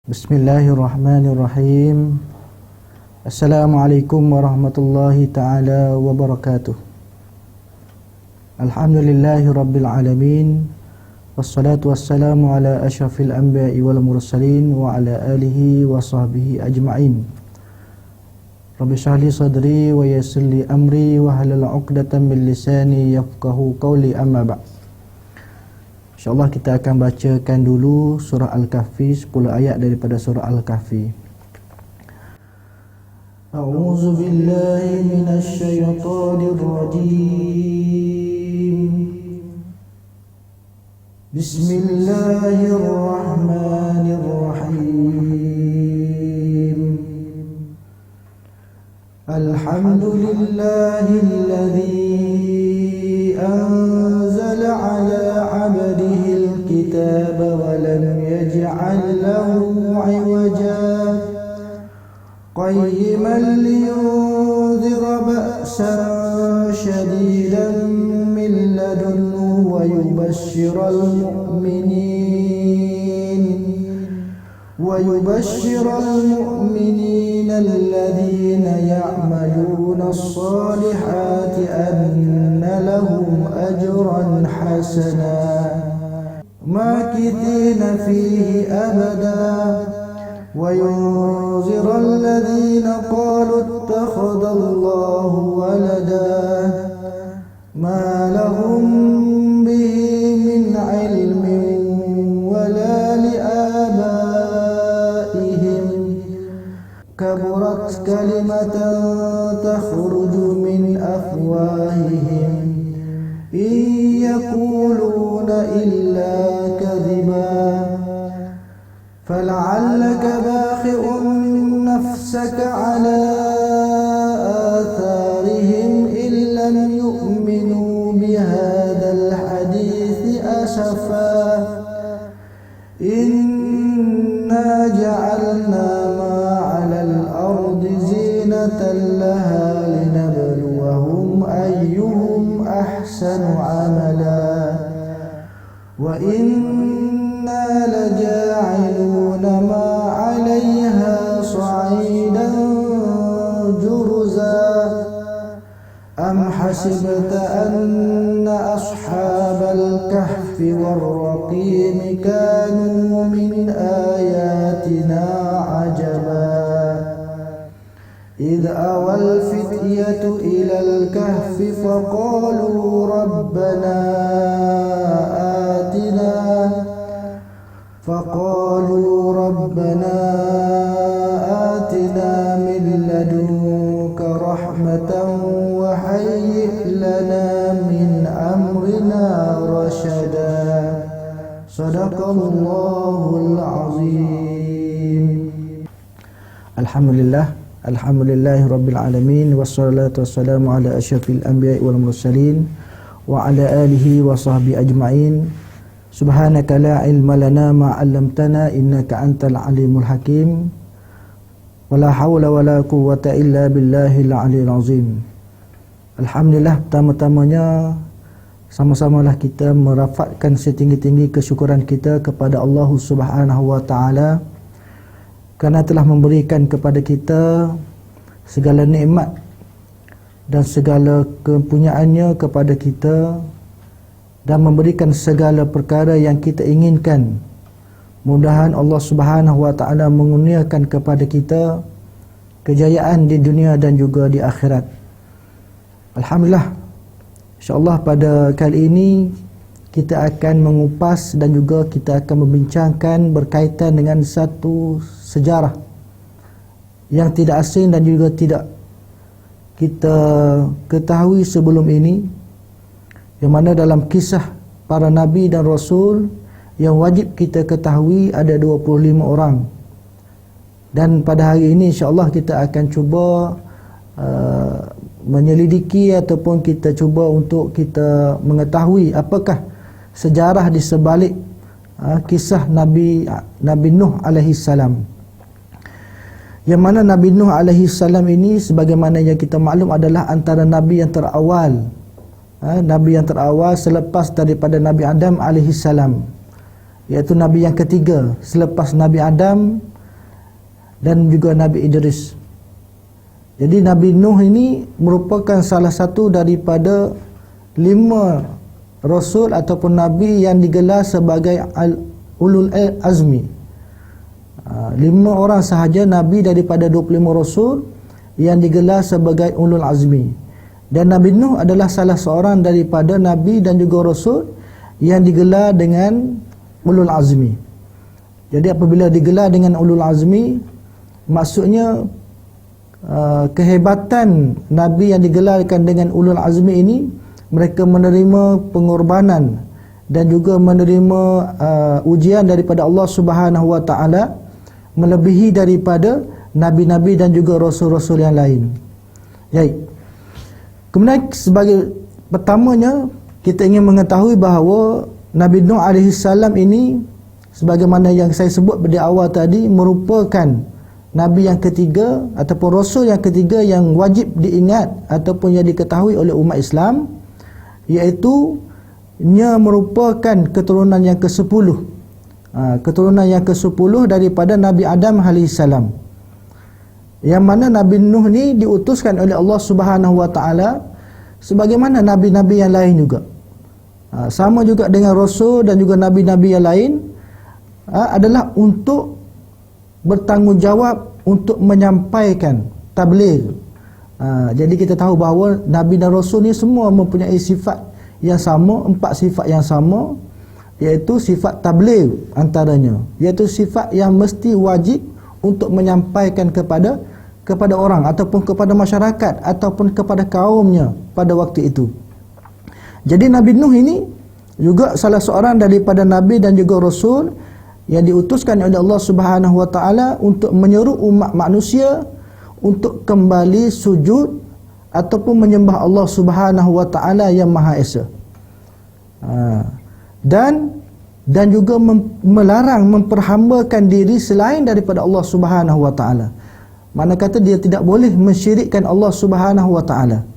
Bismillahirrahmanirrahim. Assalamualaikum warahmatullahi ta'ala wabarakatuh. Alhamdulillahi rabbil alamin. Wassalatu wassalamu ala ashrafil anbiya'i wal mursalin wa ala alihi wa sahbihi ajma'in. Rabbi shrah li sadri wa yassir li amri wa hlul 'uqdatam min lisani yafqahu qawli, amma ba'd. InsyaAllah kita akan bacakan dulu surah Al-Kahfi, 10 ayat daripada surah Al-Kahfi. A'udzu billahi minasy syaithanir rajim. Bismillahirrahmanirrahim. Alhamdulillahilladzi anzala 'ala 'abdihi al-kitaba wa lam yaj'al lahu 'iwaja qayyiman liyunzira ba'san shadidan min ladunhu wa yubashshiral mu'minin alladhina ya'maluna as-salihati anna lahum ajran hasana makithina fihi abada wa yunzira alladhina qalu ittakhadha Allahu walada ma lahum bihi min ilmin wala li'abaihim kaburat kalimatan takhruju min afwahihim in yaquluna illa kadhiba fal'allaka bakhi'un nafsaka 'ala atharihim in lam yu'minu bihadzal hadithi asafa inna ja'alna ma 'alal ardi zinatan laha linabluwahum ayyuhum ahsanu 'amala wa inna laja'iluna ma 'alayha sa'idan jurza am hasibta anna ashabal kahfi war-raqim kanu min ayatina 'ajaba idh awal fityatu ilal kahfi faqalu rabbana atina min ladunka rahmatan wa hayyi' lana min amrina rashada. Sadaqallahul azim. Alhamdulillahi rabbil alamin, wassalatu wassalamu ala asyrafil anbiya'i wal mursalin wa ala alihi wa sahbihi ajma'in. Subhanaka la ilma lana ma 'allamtana innaka antal alimul hakim. Wala haula wala quwwata illa billahil aliyil azim. Alhamdulillah, pertama-tamanya sama-samalah kita merafakkan setinggi-tinggi kesyukuran kita kepada Allah Subhanahu wa taala kerana telah memberikan kepada kita segala nikmat dan segala kepunyaannya kepada kita dan memberikan segala perkara yang kita inginkan. Mudah-mudahan Allah Subhanahu wa taala mengurniakan kepada kita kejayaan di dunia dan juga di akhirat. Alhamdulillah, insya-Allah pada kali ini kita akan mengupas dan juga kita akan membincangkan berkaitan dengan satu sejarah yang tidak asing dan juga tidak kita ketahui sebelum ini, yang mana dalam kisah para nabi dan rasul yang wajib kita ketahui ada 25 orang. Dan pada hari ini insya-Allah kita akan cuba menyelidiki ataupun kita cuba untuk kita mengetahui apakah sejarah di sebalik kisah Nabi Nuh alaihi salam. Yang mana Nabi Nuh alaihi salam ini sebagaimana yang kita maklum adalah antara nabi yang terawal. Nabi yang terawal selepas daripada Nabi Adam alaihi salam, iaitu nabi yang ketiga selepas Nabi Adam dan juga Nabi Idris. Jadi Nabi Nuh ini merupakan salah satu daripada 5 rasul ataupun nabi yang digelar sebagai ulul azmi. 5 orang sahaja nabi daripada 25 rasul yang digelar sebagai ulul azmi. Dan Nabi Nuh adalah salah seorang daripada nabi dan juga rasul yang digelar dengan ulul azmi. Jadi apabila digelar dengan ulul azmi, maksudnya kehebatan nabi yang digelarkan dengan ulul azmi ini, mereka menerima pengorbanan dan juga menerima ujian daripada Allah Subhanahu wa taala melebihi daripada nabi-nabi dan juga rasul-rasul yang lain. Baik. Kemudian sebagai pertamanya kita ingin mengetahui bahawa Nabi Nuh alaihi salam ini, sebagaimana yang saya sebut pada awal tadi, merupakan nabi yang ketiga ataupun rasul yang ketiga yang wajib diingat ataupun yang diketahui oleh umat Islam, iaitu ia merupakan keturunan yang ke-10. Keturunan yang ke-10 daripada Nabi Adam AS, yang mana Nabi Nuh ni diutuskan oleh Allah Subhanahu wa taala sebagaimana nabi-nabi yang lain juga. Sama juga dengan rasul dan juga nabi-nabi yang lain, adalah untuk bertanggungjawab untuk menyampaikan tabligh. Jadi kita tahu bahawa nabi dan rasul ni semua mempunyai sifat yang sama, 4 sifat yang sama, iaitu sifat tabligh antaranya, iaitu sifat yang mesti wajib untuk menyampaikan kepada orang ataupun kepada masyarakat ataupun kepada kaumnya pada waktu itu. Jadi Nabi Nuh ini juga salah seorang daripada nabi dan juga rasul yang diutuskan oleh Allah Subhanahu wa taala untuk menyeru umat manusia untuk kembali sujud ataupun menyembah Allah Subhanahu wa taala yang Maha Esa. Dan juga melarang memperhambakan diri selain daripada Allah Subhanahu wa taala. Mana kata dia tidak boleh mensyirikkan Allah Subhanahu wa taala.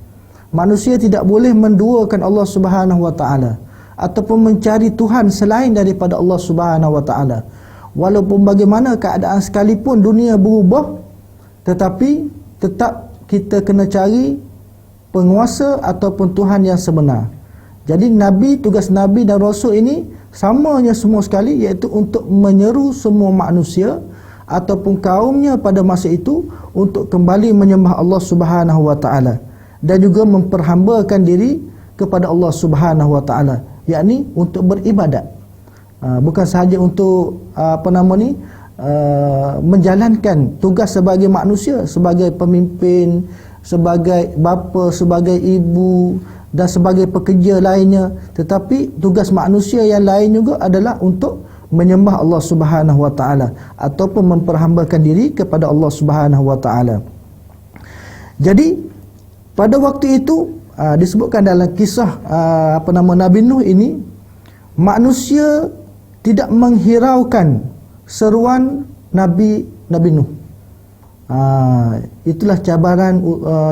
Manusia tidak boleh menduakan Allah Subhanahu wa taala ataupun mencari Tuhan selain daripada Allah Subhanahu wa taala. Walaupun bagaimana keadaan sekalipun dunia berubah, tetapi tetap kita kena cari penguasa ataupun Tuhan yang sebenar. Jadi nabi, tugas nabi dan rasul ini samanya semua sekali, iaitu untuk menyeru semua manusia ataupun kaumnya pada masa itu untuk kembali menyembah Allah Subhanahu wa taala dan juga memperhambakan diri kepada Allah Subhanahu wa taala, yakni untuk beribadat. Bukan sahaja untuk menjalankan tugas sebagai manusia, sebagai pemimpin, sebagai bapa, sebagai ibu dan sebagai pekerja lainnya, tetapi tugas manusia yang lain juga adalah untuk menyembah Allah Subhanahu wa taala ataupun memperhambakan diri kepada Allah Subhanahu wa taala. Jadi pada waktu itu disebutkan dalam kisah Nabi Nuh ini, manusia tidak menghiraukan seruan Nabi Nuh. Itulah cabaran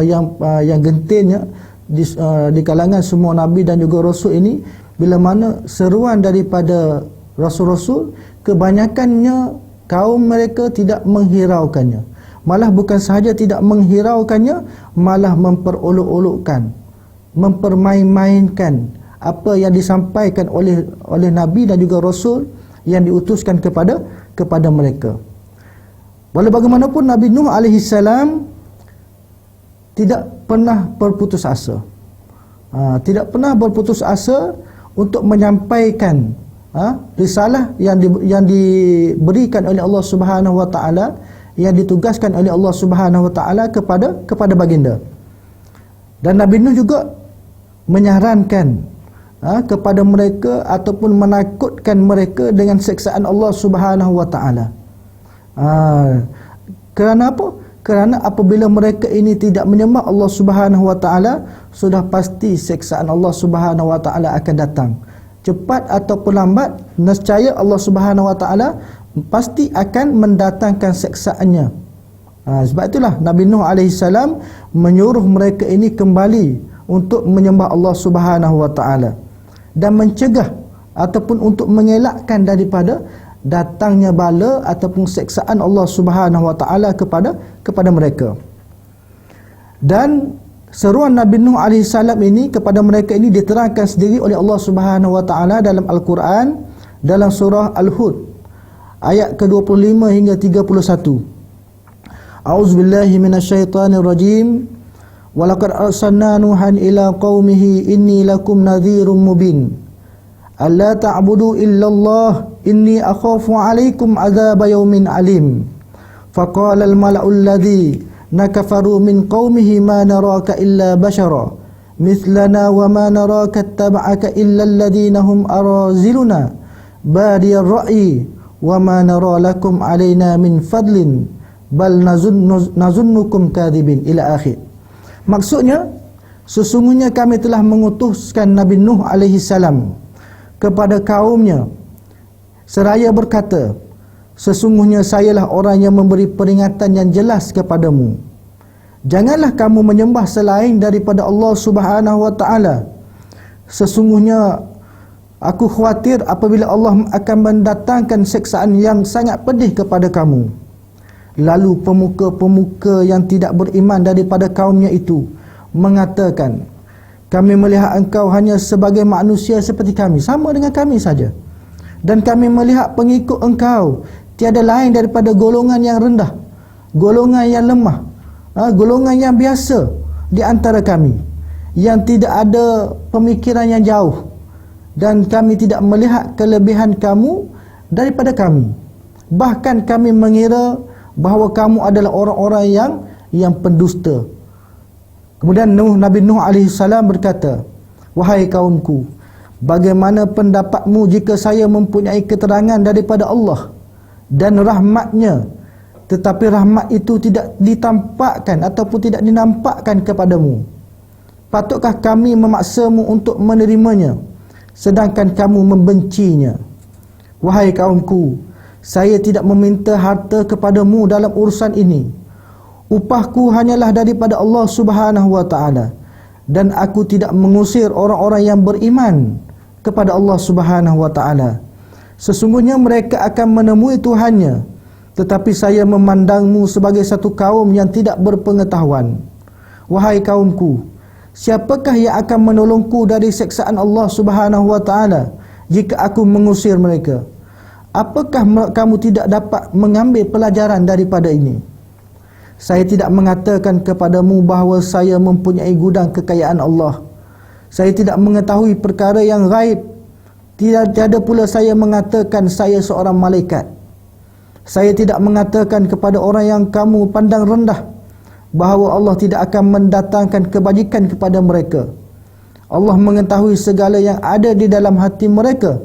yang gentingnya di kalangan semua nabi dan juga rasul ini, bila mana seruan daripada rasul-rasul kebanyakannya kaum mereka tidak menghiraukannya. Malah bukan sahaja tidak menghiraukannya, malah memperolok-olokkan, mempermain-mainkan apa yang disampaikan oleh nabi dan juga rasul yang diutuskan kepada mereka. Walau bagaimanapun Nabi Nuh alaihi salam tidak pernah berputus asa. Tidak pernah berputus asa untuk menyampaikan risalah yang diberikan oleh Allah Subhanahu wa taala, yang ditugaskan oleh Allah Subhanahu wa taala kepada baginda. Dan Nabi Nuh juga menyarankan kepada mereka ataupun menakutkan mereka dengan siksaan Allah Subhanahu wa taala. Kerana apa? Kerana apabila mereka ini tidak menyembah Allah Subhanahu wa taala, sudah pasti siksaan Allah Subhanahu wa taala akan datang. Cepat ataupun lambat, nescaya Allah Subhanahu wa taala pasti akan mendatangkan siksaannya. Sebab itulah Nabi Nuh alaihi salam menyuruh mereka ini kembali untuk menyembah Allah Subhanahu wa taala dan mencegah ataupun untuk mengelakkan daripada datangnya bala ataupun seksaan Allah Subhanahu wa taala kepada mereka. Dan seruan Nabi Nuh alaihi salam ini kepada mereka ini diterangkan sendiri oleh Allah Subhanahu wa taala dalam Al-Quran, dalam surah Al-Hud ayat ke-25 hingga 31. A'udzubillahi minasyaitonir rajim. Walaqad arsalna Nuhan ila qaumihi inni lakum nadhirum mubin. Alla ta'budu illallah inni akhafu 'alaikum 'adzaba yaumin 'alim. Faqala al-mala'u alladhi nakafaru min qaumihi ma naraka illa bashara mithlana wa ma naraka ittaba'aka illa alladhina hum araziluna badiyar ra'yi wa ma nara lakum 'alaina min fadlin bal nazunnukum kadhibin ila akhir. Maksudnya, sesungguhnya kami telah mengutuskan Nabi Nuh alaihi salam kepada kaumnya seraya berkata, sesungguhnya sayalah orang yang memberi peringatan yang jelas kepadamu. Janganlah kamu menyembah selain daripada Allah Subhanahu wa taala. Sesungguhnya aku khawatir apabila Allah akan mendatangkan seksaan yang sangat pedih kepada kamu. Lalu pemuka-pemuka yang tidak beriman daripada kaumnya itu mengatakan, kami melihat engkau hanya sebagai manusia seperti kami, sama dengan kami saja. Dan kami melihat pengikut engkau tiada lain daripada golongan yang rendah, golongan yang lemah, golongan yang biasa di antara kami, yang tidak ada pemikiran yang jauh, dan kami tidak melihat kelebihan kamu daripada kami. Bahkan kami mengira bahawa kamu adalah orang-orang yang pendusta. Kemudian Nabi Nuh alaihi salam berkata, wahai kaumku, bagaimana pendapatmu jika saya mempunyai keterangan daripada Allah dan rahmatnya, tetapi rahmat itu tidak ditampakkan ataupun tidak dinampakkan kepadamu? Patutkah kami memaksamu untuk menerimanya, sedangkan kamu membencinya? Wahai kaumku, saya tidak meminta harta kepadamu dalam urusan ini. Upahku hanyalah daripada Allah Subhanahu wa taala, dan aku tidak mengusir orang-orang yang beriman kepada Allah Subhanahu wa taala. Sesungguhnya mereka akan menemui Tuhannya, tetapi saya memandangmu sebagai satu kaum yang tidak berpengetahuan. Wahai kaumku, siapakah yang akan menolongku dari seksaan Allah Subhanahu wa taala jika aku mengusir mereka? Apakah kamu tidak dapat mengambil pelajaran daripada ini? Saya tidak mengatakan kepadamu bahawa saya mempunyai gudang kekayaan Allah. Saya tidak mengetahui perkara yang gaib. Tiada pula saya mengatakan saya seorang malaikat. Saya tidak mengatakan kepada orang yang kamu pandang rendah bahawa Allah tidak akan mendatangkan kebajikan kepada mereka. Allah mengetahui segala yang ada di dalam hati mereka.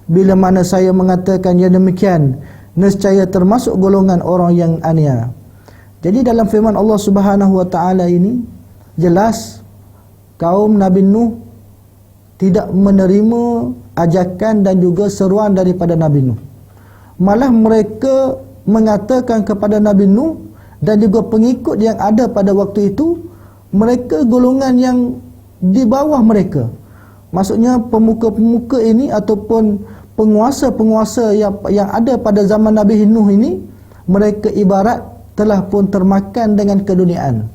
Bila mana saya mengatakan yang demikian, nescaya termasuk golongan orang yang ania. Jadi dalam firman Allah Subhanahu wa taala ini jelas kaum Nabi Nuh tidak menerima ajakan dan juga seruan daripada Nabi Nuh. Malah mereka mengatakan kepada Nabi Nuh dan juga pengikut yang ada pada waktu itu, mereka golongan yang di bawah mereka. Maksudnya pemuka-pemuka ini ataupun penguasa-penguasa yang ada pada zaman Nabi Nuh ini, mereka ibarat telah pun termakan dengan keduniaan.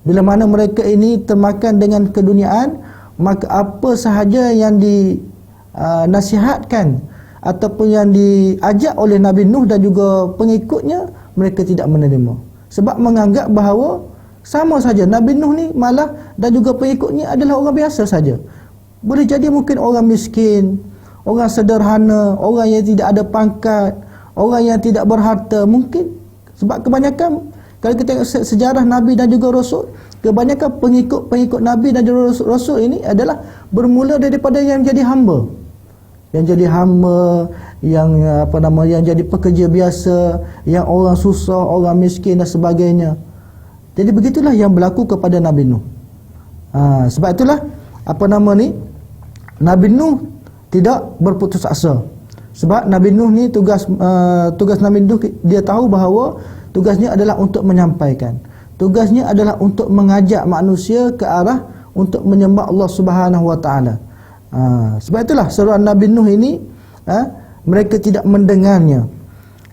Bila mana mereka ini termakan dengan keduniaan, maka apa sahaja yang dinasihatkan ataupun yang diajak oleh Nabi Nuh dan juga pengikutnya, mereka tidak menerima. Sebab menganggap bahawa sama saja Nabi Nuh ni malah dan juga pengikutnya adalah orang biasa saja. Boleh jadi mungkin orang miskin, orang sederhana, orang yang tidak ada pangkat, orang yang tidak berharta mungkin. Sebab kebanyakan kalau kita tengok sejarah Nabi dan juga Rasul, kebanyakan pengikut Nabi dan juga Rasul ini adalah bermula daripada yang jadi hamba. Yang jadi hamba, yang yang jadi pekerja biasa, yang orang susah, orang miskin dan sebagainya. Jadi begitulah yang berlaku kepada Nabi Nuh. Sebab itulah Nabi Nuh tidak berputus asa. Sebab Nabi Nuh ni tugas Nabi Nuh, dia tahu bahawa tugasnya adalah untuk menyampaikan. Tugasnya adalah untuk mengajak manusia ke arah untuk menyembah Allah Subhanahu wa taala. Sebab itulah seruan Nabi Nuh ini mereka tidak mendengarnya.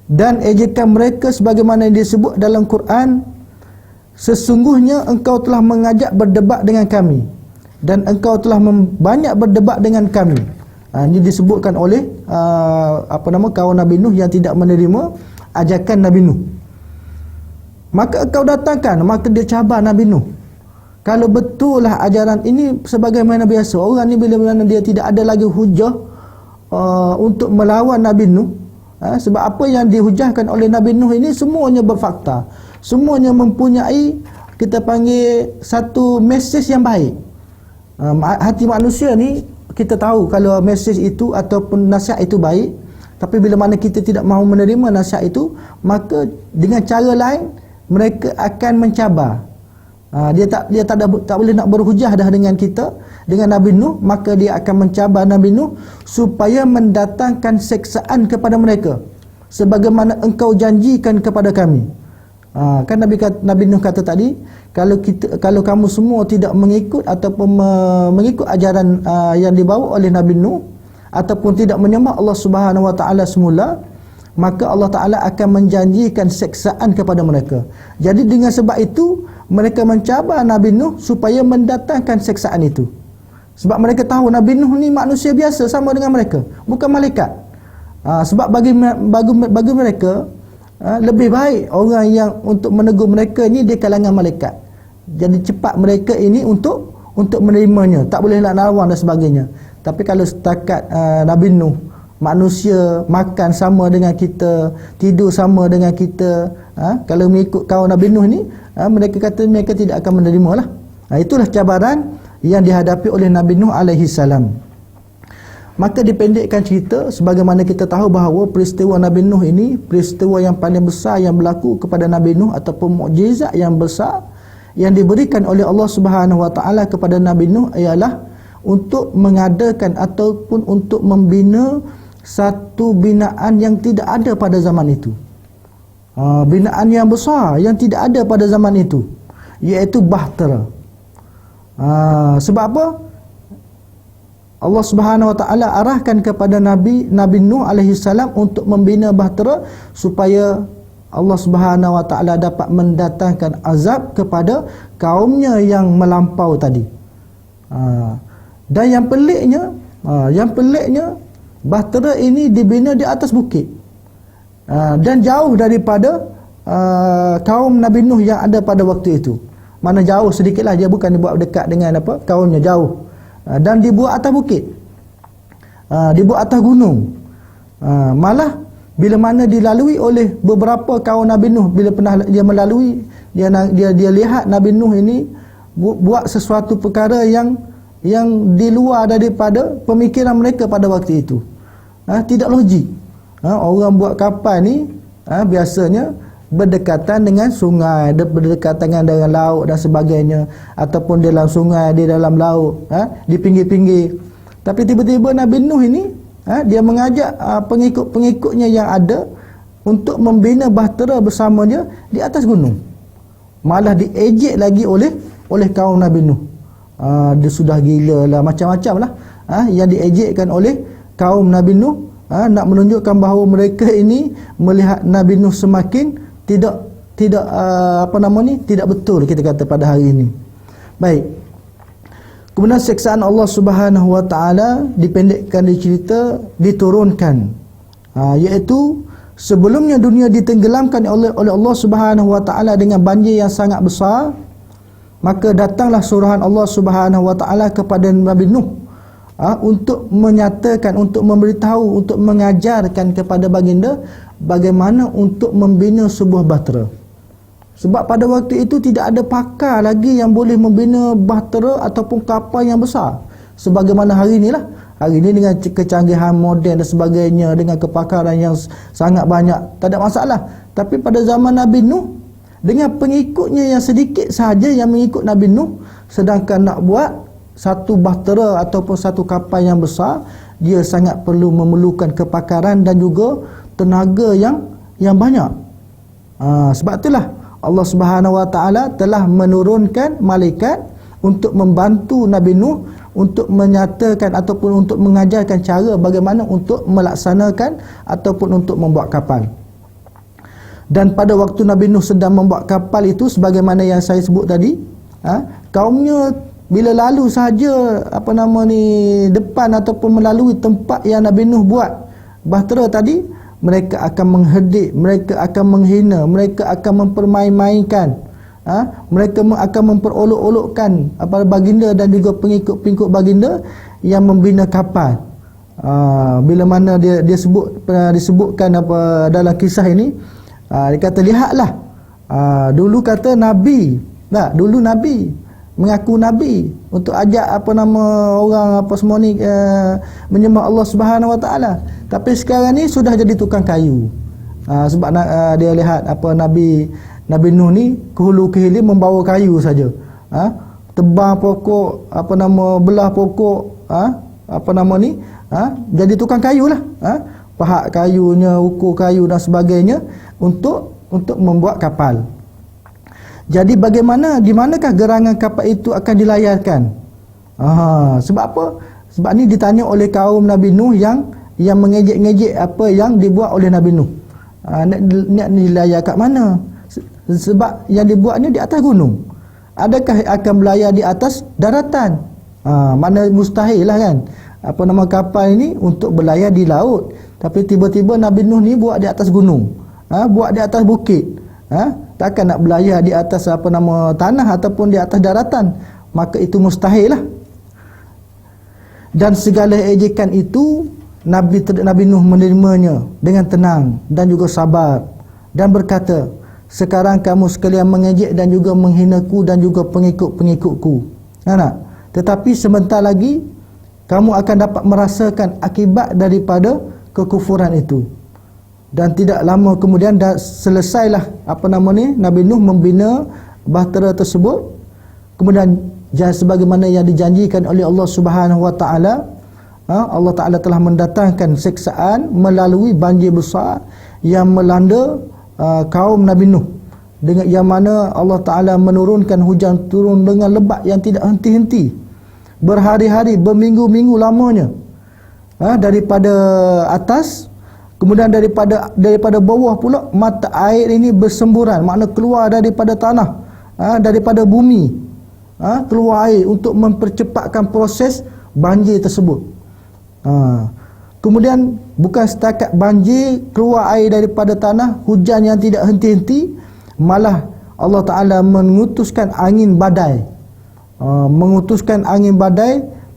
Dan ejekan mereka sebagaimana yang disebut dalam Quran, sesungguhnya engkau telah mengajak berdebat dengan kami, dan engkau telah banyak berdebat dengan kami. Ini disebutkan oleh kaum Nabi Nuh yang tidak menerima ajakan Nabi Nuh. Maka engkau datangkan, maka dia cabar Nabi Nuh. Kalau betul lah ajaran ini sebagaimana biasa, orang ni bila mana dia tidak ada lagi hujah untuk melawan Nabi Nuh, sebab apa yang dihujahkan oleh Nabi Nuh ini semuanya berfakta, semuanya mempunyai, kita panggil, satu mesej yang baik. Hati manusia ni, kita tahu kalau mesej itu ataupun nasihat itu baik, tapi bila mana kita tidak mahu menerima nasihat itu, maka dengan cara lain mereka akan mencabar. Dia tak boleh nak berhujah dah dengan kita, dengan Nabi Nuh, maka dia akan mencabar Nabi Nuh supaya mendatangkan seksaan kepada mereka sebagaimana engkau janjikan kepada kami. Kan Nabi Nuh kata tadi, kalau kamu semua tidak mengikut ataupun mengikut ajaran yang dibawa oleh Nabi Nuh, ataupun tidak menyembah Allah Subhanahu Wa Taala semula, maka Allah Ta'ala akan menjanjikan seksaan kepada mereka. Jadi dengan sebab itu mereka mencabar Nabi Nuh supaya mendatangkan seksaan itu. Sebab mereka tahu Nabi Nuh ni manusia biasa sama dengan mereka, bukan malaikat. Sebab bagi mereka lebih baik orang yang untuk menegur mereka ni di kalangan malaikat. Jadi cepat mereka ini untuk menerimanya, tak boleh nak lawan dan sebagainya. Tapi kalau setakat Nabi Nuh, manusia makan sama dengan kita, tidur sama dengan kita, kalau mengikut kaum Nabi Nuh ni, mereka kata mereka tidak akan menerima lah. Itulah cabaran yang dihadapi oleh Nabi Nuh alaihi salam. Maka dipendekkan cerita, sebagaimana kita tahu bahawa peristiwa Nabi Nuh ini peristiwa yang paling besar yang berlaku kepada Nabi Nuh, ataupun mukjizat yang besar yang diberikan oleh Allah Subhanahu Wa Taala kepada Nabi Nuh ialah untuk mengadakan ataupun untuk membina satu binaan yang tidak ada pada zaman itu. Binaan yang besar yang tidak ada pada zaman itu, iaitu bahtera. Sebab apa? Allah Subhanahu Wa Taala arahkan kepada Nabi Nuh alaihi salam untuk membina bahtera supaya Allah Subhanahu Wa Taala dapat mendatangkan azab kepada kaumnya yang melampau tadi. Dan yang peliknya bahtera ini dibina di atas bukit, dan jauh daripada kaum Nabi Nuh yang ada pada waktu itu. Mana jauh sedikitlah, dia bukan dibuat dekat dengan kaumnya, jauh. Dan dibuat atas bukit, dibuat atas gunung. Malah bila mana dilalui oleh beberapa kaum Nabi Nuh, bila pernah dia melalui, dia lihat Nabi Nuh ini buat sesuatu perkara yang di luar daripada pemikiran mereka pada waktu itu. Tidak logik. Orang buat kapal ni biasanya berdekatan dengan sungai, berdekatan dengan laut dan sebagainya, ataupun dalam sungai, di dalam laut, di pinggir-pinggir. Tapi tiba-tiba Nabi Nuh ini dia mengajak pengikut-pengikutnya yang ada untuk membina bahtera bersama dia di atas gunung. Malah diejek lagi oleh kaum Nabi Nuh. Dia sudah gila lah, macam-macam lah yang diejekkan oleh kaum Nabi Nuh, nak menunjukkan bahawa mereka ini melihat Nabi Nuh semakin tidak betul, kita kata pada hari ini. Baik. Kemudian seksaan Allah Subhanahu Wa Taala dipendekkan di cerita, diturunkan, iaitu sebelumnya dunia ditenggelamkan oleh Allah Subhanahu Wa Taala dengan banjir yang sangat besar, maka datanglah suruhan Allah Subhanahu Wa Taala kepada Nabi Nuh untuk menyatakan, untuk memberitahu, untuk mengajarkan kepada baginda bagaimana untuk membina sebuah bahtera. Sebab pada waktu itu tidak ada pakar lagi yang boleh membina bahtera ataupun kapal yang besar sebagaimana hari inilah. Hari ini dengan kecanggihan moden dan sebagainya, dengan kepakaran yang sangat banyak, tak ada masalah. Tapi pada zaman Nabi Nuh, dengan pengikutnya yang sedikit sahaja yang mengikut Nabi Nuh, sedangkan nak buat satu bahtera ataupun satu kapal yang besar, dia sangat memerlukan kepakaran dan juga tenaga yang banyak. Sebab itulah Allah Subhanahu Wa Taala telah menurunkan malaikat untuk membantu Nabi Nuh untuk menyatakan ataupun untuk mengajarkan cara bagaimana untuk melaksanakan ataupun untuk membuat kapal. Dan pada waktu Nabi Nuh sedang membuat kapal itu, sebagaimana yang saya sebut tadi, kaumnya bila lalu sahaja depan ataupun melalui tempat yang Nabi Nuh buat bahtera tadi, mereka akan mengherdik, mereka akan menghina, mereka akan mempermain-mainkan, mereka akan memperolok-olokkan baginda dan juga pengikut-pengikut baginda yang membina kapal. Bila mana dia disebutkan dalam kisah ini, dia kata, lihatlah, dulu kata Nabi, dulu Nabi mengaku Nabi untuk ajak orang semua ni menyembah Allah Subhanahu Wa Taala, tapi sekarang ni sudah jadi tukang kayu. Sebab dia lihat Nabi Nuh ni ke hulu ke hilir membawa kayu saja, tebang pokok, belah pokok, jadi tukang kayu lah, pahat kayunya, ukur kayu dan sebagainya untuk membuat kapal. Jadi di manakah gerangan kapal itu akan dilayarkan? Sebab apa? Sebab ni ditanya oleh kaum Nabi Nuh yang mengejek-ngejek apa yang dibuat oleh Nabi Nuh. Nak dilayar kat mana? Sebab yang dibuatnya di atas gunung. Adakah akan berlayar di atas daratan? Mana mustahil lah kan. Kapal ini untuk berlayar di laut, tapi tiba-tiba Nabi Nuh ni buat di atas gunung, buat di atas bukit. Takkan nak berlayar di atas tanah ataupun di atas daratan, maka itu mustahil lah. Dan segala ejekan itu Nabi Nuh menerimanya dengan tenang dan juga sabar, dan berkata, sekarang kamu sekalian mengejek dan juga menghinaku dan juga pengikut-pengikutku. Tetapi sebentar lagi kamu akan dapat merasakan akibat daripada kekufuran itu. Dan tidak lama kemudian selesailah Nabi Nuh membina bahtera tersebut. Kemudian sebagaimana yang dijanjikan oleh Allah Subhanahu Wa Taala, Allah Taala telah mendatangkan siksaan melalui banjir besar yang melanda kaum Nabi Nuh, dengan yang mana Allah Taala menurunkan hujan turun dengan lebat yang tidak henti-henti, berhari-hari, berminggu-minggu lamanya, daripada atas. Kemudian daripada bawah pula mata air ini bersemburan, makna keluar daripada tanah, daripada bumi, keluar air untuk mempercepatkan proses banjir tersebut. Kemudian bukan setakat banjir, keluar air daripada tanah, hujan yang tidak henti-henti, malah Allah Ta'ala mengutuskan angin badai,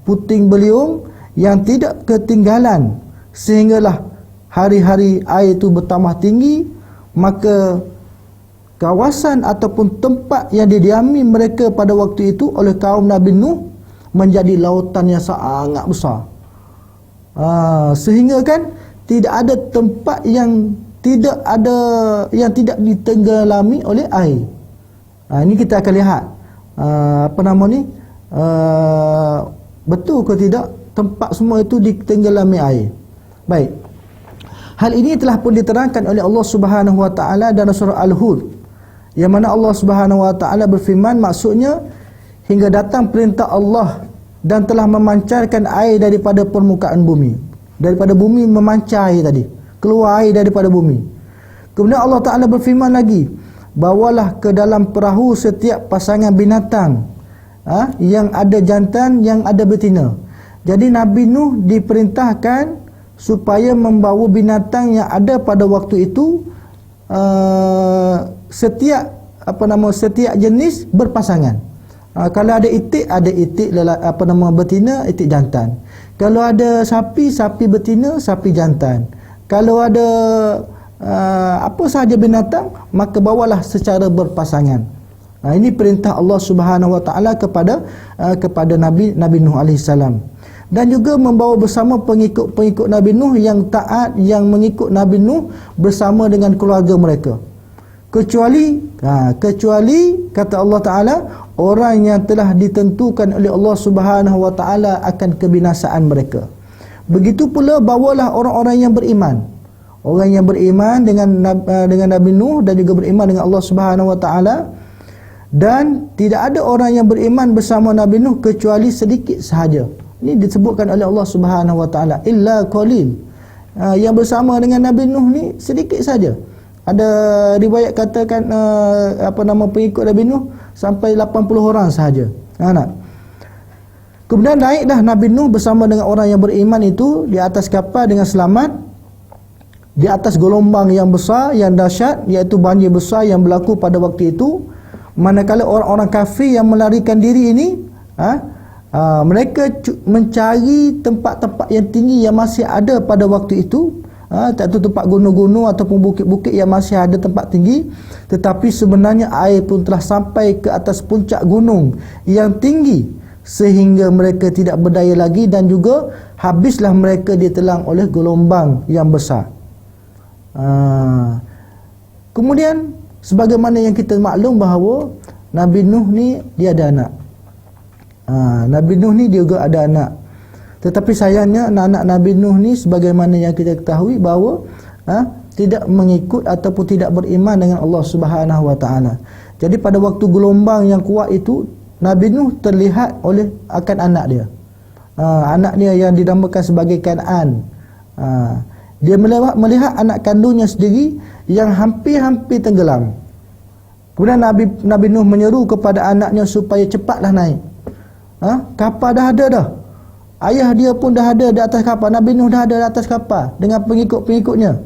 puting beliung yang tidak ketinggalan, sehinggalah hari-hari air itu bertambah tinggi. Maka kawasan ataupun tempat yang didiami mereka pada waktu itu oleh kaum Nabi Nuh menjadi lautan yang sangat besar, sehingga kan tidak ada tempat yang tidak ditenggelami oleh air. Ini kita akan lihat betul ke tidak tempat semua itu ditenggelami air. Baik, hal ini telah pun diterangkan oleh Allah Subhanahu Wa Taala dalam surah Al-Hud, yang mana Allah Subhanahu Wa Taala berfirman, maksudnya hingga datang perintah Allah dan telah memancarkan air daripada permukaan bumi. Daripada bumi memancar air tadi, keluar air daripada bumi. Kemudian Allah Ta'ala berfirman lagi, bawalah ke dalam perahu setiap pasangan binatang, yang ada jantan, yang ada betina. Jadi Nabi Nuh diperintahkan supaya membawa binatang yang ada pada waktu itu, setiap jenis berpasangan. Kalau ada itik betina, itik jantan. Kalau ada sapi betina, sapi jantan. Kalau ada apa sahaja binatang, maka bawalah secara berpasangan. Ini perintah Allah Subhanahu Wa Taala kepada Nabi Nuh alaihi salam. Dan juga membawa bersama pengikut Nabi Nuh yang taat, yang mengikut Nabi Nuh bersama dengan keluarga mereka. Kecuali kata Allah Ta'ala, orang yang telah ditentukan oleh Allah Subhanahu Wa Ta'ala akan kebinasaan mereka. Begitu pula bawalah orang-orang yang beriman. Orang yang beriman dengan Nabi Nuh dan juga beriman dengan Allah Subhanahu Wa Ta'ala, Dan tidak ada orang yang beriman bersama Nabi Nuh kecuali sedikit sahaja. Ini disebutkan oleh Allah Subhanahu wa taala, illa qalil. Yang bersama dengan Nabi Nuh ni sedikit saja. Ada riwayat katakan pengikut Nabi Nuh sampai 80 orang sahaja. Kemudian naiklah Nabi Nuh bersama dengan orang yang beriman itu di atas kapal dengan selamat, di atas gelombang yang besar, yang dahsyat, iaitu banjir besar yang berlaku pada waktu itu. Manakala orang-orang kafir yang melarikan diri ini, mereka mencari tempat-tempat yang tinggi yang masih ada pada waktu itu, tak tu tempat gunung-gunung ataupun bukit-bukit yang masih ada tempat tinggi, tetapi sebenarnya air pun telah sampai ke atas puncak gunung yang tinggi sehingga mereka tidak berdaya lagi, dan juga habislah mereka ditelan oleh gelombang yang besar. Kemudian sebagaimana yang kita maklum bahawa Nabi Nuh ni dia ada anak. Nabi Nuh ni dia juga ada anak. Tetapi sayangnya anak-anak Nabi Nuh ni sebagaimana yang kita ketahui bahawa tidak mengikut ataupun tidak beriman dengan Allah Subhanahu wa taala. Jadi pada waktu gelombang yang kuat itu, Nabi Nuh terlihat akan anak dia. Anak dia yang dinamakan sebagai Kan'an. Dia melihat anak kandungnya sendiri yang hampir-hampir tenggelam. Kemudian Nabi Nuh menyeru kepada anaknya supaya cepatlah naik. Kapal dah ada dah. Ayah dia pun dah ada di atas kapal. Nabi Nuh dah ada di atas kapal dengan pengikut-pengikutnya.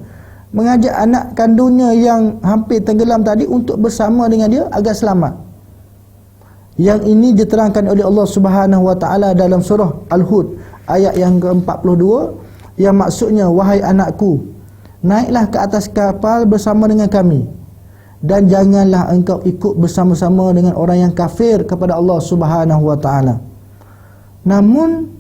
Mengajak anak kandungnya yang hampir tenggelam tadi untuk bersama dengan dia agar selamat. Yang ini diterangkan oleh Allah Subhanahu wa taala dalam surah Al-Hud ayat yang ke-42, yang maksudnya, wahai anakku, naiklah ke atas kapal bersama dengan kami, dan janganlah engkau ikut bersama-sama dengan orang yang kafir kepada Allah Subhanahu wa taala. Namun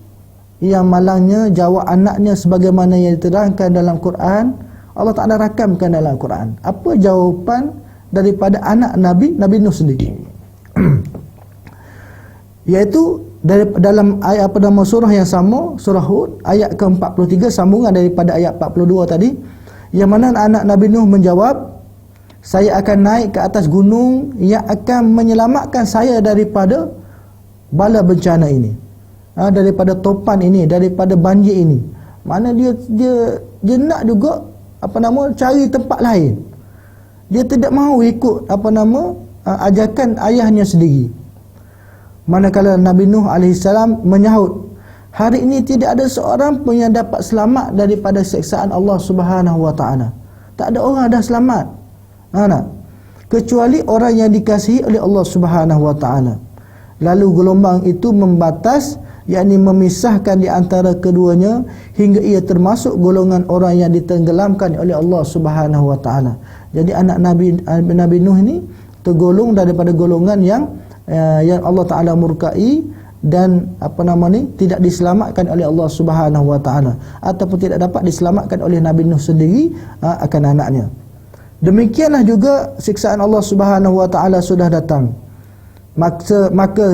yang malangnya jawab anaknya sebagaimana yang diterangkan dalam Quran. Allah Taala rakamkan dalam Quran apa jawapan daripada anak Nabi Nuh sendiri. Iaitu dalam ayat surah yang sama, surah Hud ayat ke-43, sambungan daripada ayat 42 tadi, yang mana anak Nabi Nuh menjawab, saya akan naik ke atas gunung yang akan menyelamatkan saya daripada bala bencana ini, daripada topan ini, daripada banjir ini. Mana dia nak juga cari tempat lain. Dia tidak mahu ikut ajakan ayahnya sendiri. Manakala Nabi Nuh AS menyahut, hari ini tidak ada seorang pun yang dapat selamat daripada siksaan Allah Subhanahu wa taala. Tak ada orang dah selamat, kecuali orang yang dikasihi oleh Allah Subhanahu wa taala. Lalu gelombang itu membatas, yakni memisahkan di antara keduanya, hingga ia termasuk golongan orang yang ditenggelamkan oleh Allah Subhanahu wa taala. Jadi anak Nabi Nuh ini tergolong daripada golongan yang Allah Taala murkai dan tidak diselamatkan oleh Allah Subhanahu wa taala, ataupun tidak dapat diselamatkan oleh Nabi Nuh sendiri akan anaknya. Demikianlah juga siksaan Allah Subhanahu wa taala sudah datang. Maka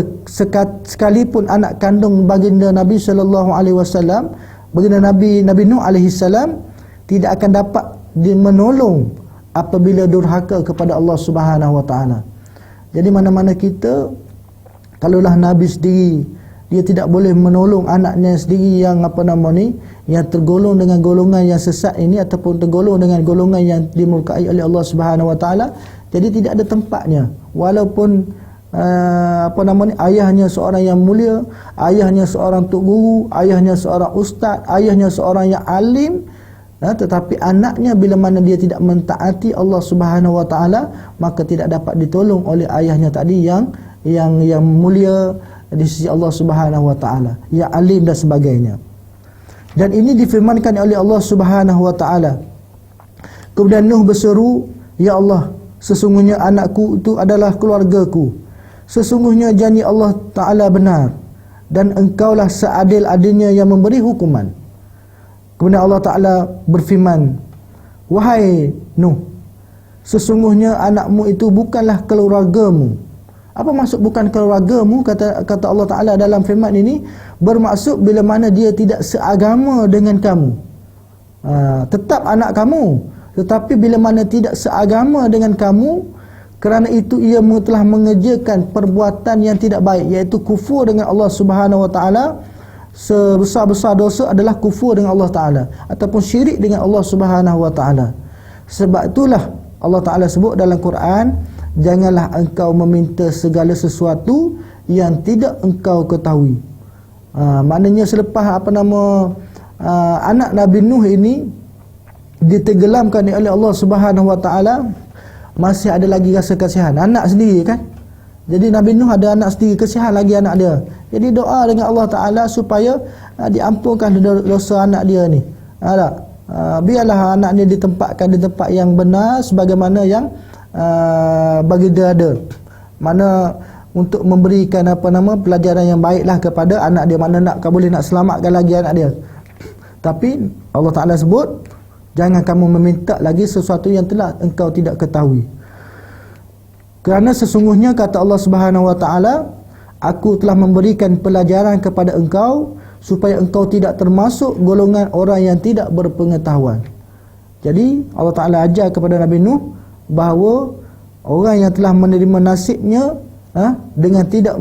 sekalipun anak kandung baginda Nabi sallallahu alaihi wasallam, baginda Nabi Nuh alaihi salam, tidak akan dapat menolong apabila durhaka kepada Allah Subhanahu wa taala. Jadi mana-mana kita, kalaulah Nabi sendiri dia tidak boleh menolong anaknya sendiri yang yang tergolong dengan golongan yang sesat ini, ataupun tergolong dengan golongan yang dimurkai oleh Allah Subhanahu wa taala, jadi tidak ada tempatnya. Walaupun ayahnya seorang yang mulia, ayahnya seorang tok guru, ayahnya seorang ustaz, ayahnya seorang yang alim, tetapi anaknya bila mana dia tidak mentaati Allah Subhanahu wa taala, maka tidak dapat ditolong oleh ayahnya tadi yang mulia di sisi Allah Subhanahu wa taala, yang alim dan sebagainya. Dan ini difirmankan oleh Allah Subhanahu wa taala. Kemudian Nuh berseru, ya Allah, sesungguhnya anakku itu adalah keluargaku. Sesungguhnya janji Allah Ta'ala benar, dan engkaulah seadil-adilnya yang memberi hukuman. Kemudian Allah Ta'ala berfirman, wahai Nuh, sesungguhnya anakmu itu bukanlah keluargamu. Apa maksud bukan keluargamu? Kata Allah Ta'ala dalam firman ini, bermaksud bila mana dia tidak seagama dengan kamu. Tetap anak kamu, tetapi bila mana tidak seagama dengan kamu, Kerana itu ia telah mengerjakan perbuatan yang tidak baik, iaitu kufur dengan Allah Subhanahu Wa Taala. Sebesar-besar dosa adalah kufur dengan Allah Taala ataupun syirik dengan Allah Subhanahu Wa Taala. Sebab itulah Allah Taala sebut dalam Quran, janganlah engkau meminta segala sesuatu yang tidak engkau ketahui. Maknanya selepas anak Nabi Nuh ini ditenggelamkan oleh Allah Subhanahu Wa Taala, masih ada lagi rasa kasihan anak sendiri kan. Jadi Nabi Nuh ada anak sendiri, kasihan lagi anak dia. Jadi doa dengan Allah Taala supaya diampunkan dosa anak dia ni. Biarlah anak dia ditempatkan di tempat yang benar sebagaimana yang bagi dia ada. Mana untuk memberikan pelajaran yang baiklah kepada anak dia, mana nak boleh nak selamatkan lagi anak dia. Tapi Allah Taala sebut, jangan kamu meminta lagi sesuatu yang telah engkau tidak ketahui. Kerana sesungguhnya kata Allah Subhanahu Wa Taala, aku telah memberikan pelajaran kepada engkau supaya engkau tidak termasuk golongan orang yang tidak berpengetahuan. Jadi Allah Taala ajar kepada Nabi Nuh bahawa orang yang telah menerima nasibnya dengan tidak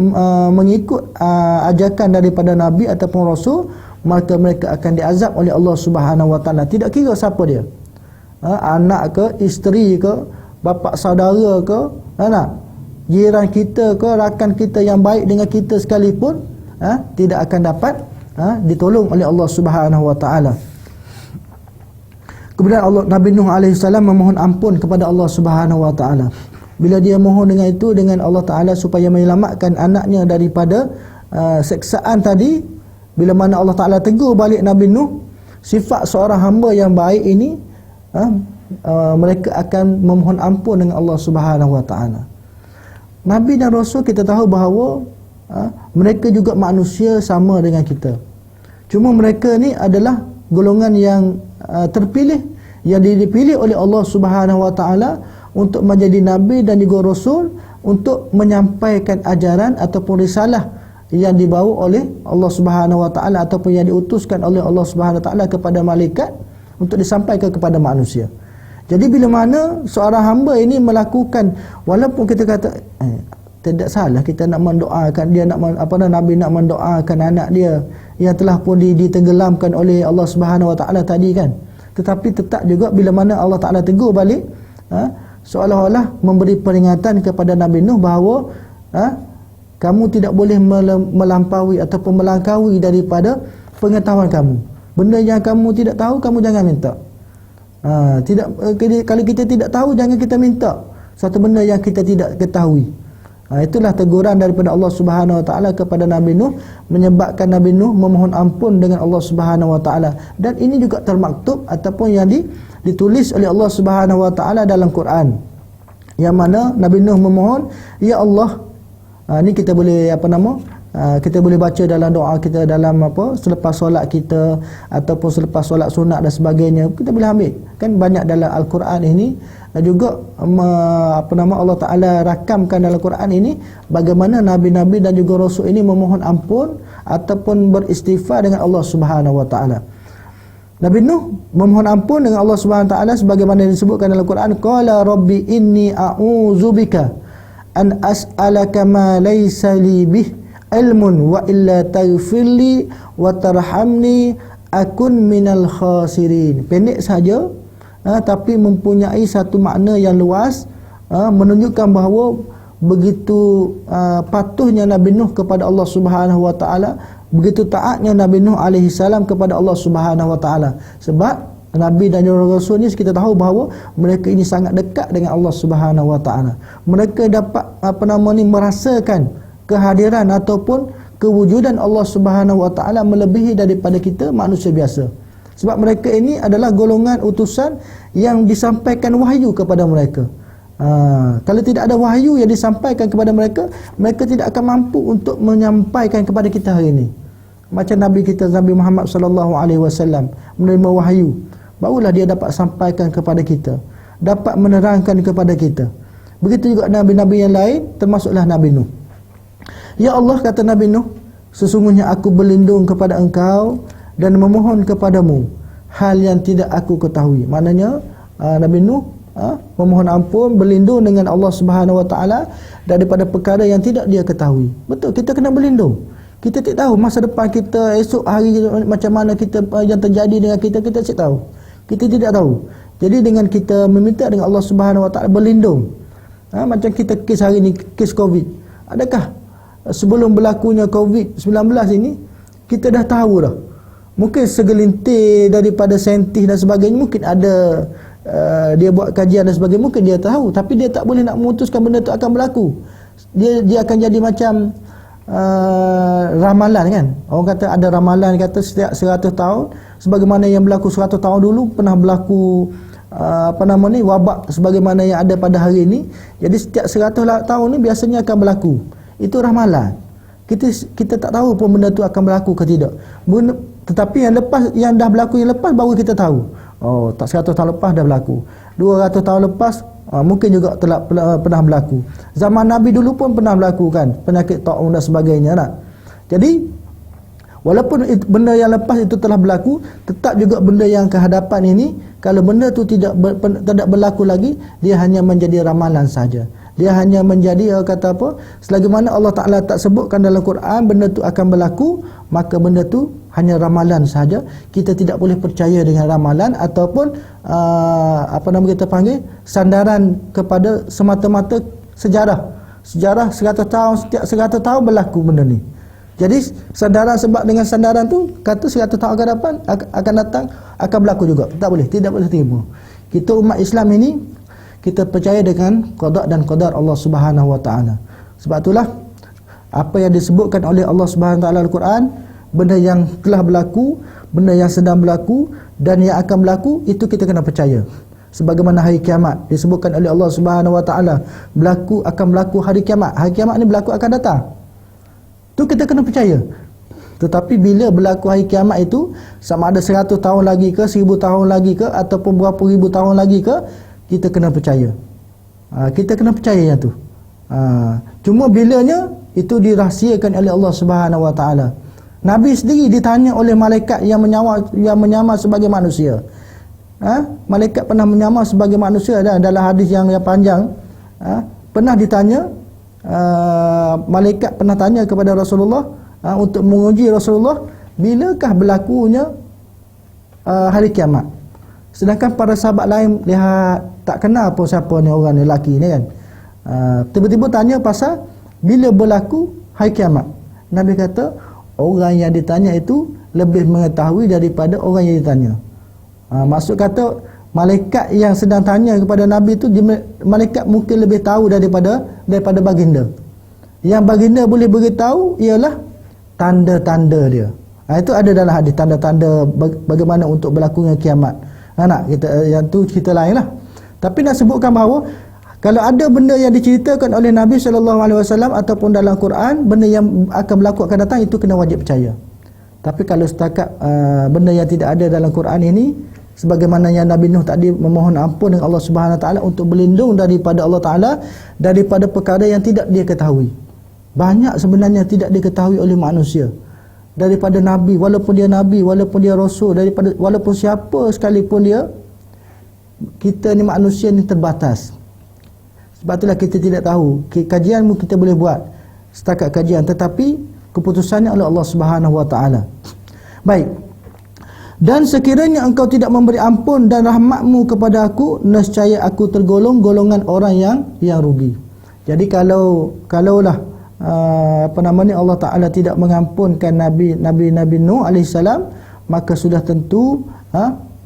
mengikut ajakan daripada Nabi ataupun Rasul, maka mereka akan diazab oleh Allah Subhanahu Wa Taala. Tidak kira siapa dia, anak ke, isteri ke, bapa saudara ke, jiran kita ke, rakan kita yang baik dengan kita sekalipun, tidak akan dapat ditolong oleh Allah Subhanahu Wa Taala. Kemudian Nabi Nuh alaihi salam memohon ampun kepada Allah Subhanahu Wa Taala. Bila dia mohon dengan itu, dengan Allah Taala supaya menyelamatkan anaknya daripada seksaan tadi, bila mana Allah Taala tegur balik Nabi Nuh, sifat seorang hamba yang baik ini, mereka akan memohon ampun dengan Allah Subhanahu Wa Taala. Nabi dan Rasul kita tahu bahawa mereka juga manusia sama dengan kita. Cuma mereka ni adalah golongan yang terpilih, yang dipilih oleh Allah Subhanahu Wa Taala untuk menjadi nabi dan juga rasul, untuk menyampaikan ajaran ataupun risalah yang dibawa oleh Allah Subhanahu Wa Taala ataupun yang diutuskan oleh Allah Subhanahu Wa Taala kepada malaikat untuk disampaikan kepada manusia. Jadi bila mana seorang hamba ini melakukan, walaupun kita kata tidak salah kita nak mendoakan dia, Nabi nak mendoakan anak dia yang telah pun ditenggelamkan oleh Allah Subhanahu Wa Taala tadi kan, tetapi tetap juga bila mana Allah Taala tegur balik, seolah-olah memberi peringatan kepada Nabi Nuh bahawa kamu tidak boleh melampaui ataupun melangkaui daripada pengetahuan kamu. Benda yang kamu tidak tahu, kamu jangan minta. Kalau kita tidak tahu, jangan kita minta satu benda yang kita tidak ketahui. Itulah teguran daripada Allah Subhanahu Wa Taala kepada Nabi Nuh, menyebabkan Nabi Nuh memohon ampun dengan Allah Subhanahu Wa Taala. Dan ini juga termaktub ataupun yang ditulis oleh Allah Subhanahu Wa Taala dalam Quran, yang mana Nabi Nuh memohon, ya Allah, ni kita boleh kita boleh baca dalam doa kita, dalam selepas solat kita ataupun selepas solat sunat dan sebagainya, kita boleh ambil kan, banyak dalam Al-Quran ini. Dan juga Allah Taala rakamkan dalam Quran ini bagaimana nabi-nabi dan juga rasul ini memohon ampun ataupun beristighfar dengan Allah Subhanahu Wa Taala. Nabi Nuh memohon ampun dengan Allah Subhanahu Wa Taala sebagaimana disebutkan dalam Quran, qala rabbi inni a'udzubika an as'alaka ma laysa li bih ilmun wa illa taghfirli wa tarhamni akun minal khasirin. Pendek saja, tapi mempunyai satu makna yang luas, menunjukkan bahawa begitu patuhnya Nabi Nuh kepada Allah Subhanahu Wa Taala, begitu taatnya Nabi Nuh alaihi salam kepada Allah Subhanahu Wa Taala. Sebab Nabi dan Rasul ni kita tahu bahawa mereka ini sangat dekat dengan Allah Subhanahu Wa Taala. Mereka dapat merasakan kehadiran ataupun kewujudan Allah Subhanahu Wa Taala melebihi daripada kita manusia biasa. Sebab mereka ini adalah golongan utusan yang disampaikan wahyu kepada mereka. Kalau tidak ada wahyu yang disampaikan kepada mereka, mereka tidak akan mampu untuk menyampaikan kepada kita hari ini. Macam Nabi kita, Nabi Muhammad sallallahu alaihi wasallam menerima wahyu, barulah dia dapat sampaikan kepada kita, dapat menerangkan kepada kita. Begitu juga nabi-nabi yang lain, termasuklah Nabi Nuh. Ya Allah, kata Nabi Nuh, sesungguhnya aku berlindung kepada engkau dan memohon kepadamu hal yang tidak aku ketahui. Maknanya Nabi Nuh memohon ampun, berlindung dengan Allah Subhanahu Wa Taala daripada perkara yang tidak dia ketahui. Betul, kita kena berlindung. Kita tak tahu masa depan kita, esok hari macam mana kita, yang terjadi dengan kita tak tahu. Kita tidak tahu. Jadi dengan kita meminta dengan Allah Subhanahu Wa Taala berlindung. Macam kita kes hari ni, kes Covid. Adakah sebelum berlakunya Covid-19 ini kita dah tahu dah? Mungkin segelintir daripada saintis dan sebagainya mungkin ada dia buat kajian dan sebagainya, mungkin dia tahu, tapi dia tak boleh nak memutuskan benda tu akan berlaku. Dia akan jadi macam ramalan kan. Orang kata ada ramalan, kata setiap 100 tahun sebagaimana yang berlaku 100 tahun dulu pernah berlaku wabak sebagaimana yang ada pada hari ini. Jadi setiap 100 tahun ni biasanya akan berlaku. Itu ramalan. Kita tak tahu pun benda tu akan berlaku ke tidak. Tetapi yang dah berlaku yang lepas baru kita tahu. Oh, tak 100 tahun lepas dah berlaku. 200 tahun lepas mungkin juga telah pernah berlaku. Zaman Nabi dulu pun pernah berlaku kan, penyakit taun dan sebagainya nak. Jadi walaupun benda yang lepas itu telah berlaku, tetap juga benda yang kehadapan ini, kalau benda tu tidak berlaku lagi, dia hanya menjadi ramalan saja. Dia hanya menjadi kata apa, selagi mana Allah Ta'ala tak sebutkan dalam Quran benda tu akan berlaku, maka benda tu hanya ramalan saja. Kita tidak boleh percaya dengan ramalan ataupun kita panggil sandaran kepada semata-mata sejarah 100 tahun, setiap 100 tahun berlaku benda ni. Jadi sandaran, sebab dengan sandaran tu kata 100 tahun akan datang akan berlaku juga. Tidak boleh terima. Kita umat Islam ini kita percaya dengan qada dan qadar Allah Subhanahu Wa Taala. Sebab itulah apa yang disebutkan oleh Allah Subhanahu Wa Taala Al-Quran, benda yang telah berlaku, benda yang sedang berlaku dan yang akan berlaku, itu kita kena percaya. Sebagaimana hari kiamat disebutkan oleh Allah Subhanahu Wa Taala, akan berlaku hari kiamat. Hari kiamat ni berlaku akan datang. Tu kita kena percaya. Tetapi bila berlaku hari kiamat itu, sama ada 100 tahun lagi ke, 1000 tahun lagi ke, ataupun berapa ribu tahun lagi ke, kita kena percaya. Kita kena percaya yang tu. Cuma bilanya itu dirahsiakan oleh Allah Subhanahu Wa Taala. Nabi sendiri ditanya oleh malaikat yang menyamar sebagai manusia. Malaikat pernah menyamar sebagai manusia dalam hadis yang panjang. Pernah ditanya, malaikat pernah tanya kepada Rasulullah untuk menguji Rasulullah, bilakah berlakunya hari kiamat. Sedangkan para sahabat lain lihat tak kenal pun siapa ni orang ni, lelaki ni kan. Tiba-tiba tanya pasal bila berlaku hari kiamat. Nabi kata orang yang ditanya itu lebih mengetahui daripada orang yang ditanya. Maksud kata malaikat yang sedang tanya kepada Nabi itu, malaikat mungkin lebih tahu daripada baginda. Yang baginda boleh beritahu ialah tanda-tanda dia. Itu ada dalam hadis, tanda-tanda bagaimana untuk berlakunya kiamat. Yang tu cerita lain lah. Tapi nak sebutkan bahawa kalau ada benda yang diceritakan oleh Nabi SAW ataupun dalam Quran, benda yang akan berlaku akan datang, itu kena wajib percaya. Tapi kalau setakat benda yang tidak ada dalam Quran ini, sebagaimana yang Nabi Nuh tadi memohon ampun dengan Allah Subhanahu Wa Taala untuk berlindung daripada Allah Taala daripada perkara yang tidak dia ketahui. Banyak sebenarnya tidak diketahui oleh manusia daripada Nabi, walaupun dia Rasul, walaupun siapa sekalipun dia. Kita ni manusia ni terbatas. Sebab itulah kita tidak tahu. Kajian kita boleh buat setakat kajian, tetapi keputusannya oleh Allah Subhanahu Wa Taala. Baik. Dan sekiranya engkau tidak memberi ampun dan rahmatmu kepada aku, nescaya aku tergolong golongan orang yang rugi. Jadi kalaulah Allah Taala tidak mengampunkan Nabi Nuh alaihissalam, maka sudah tentu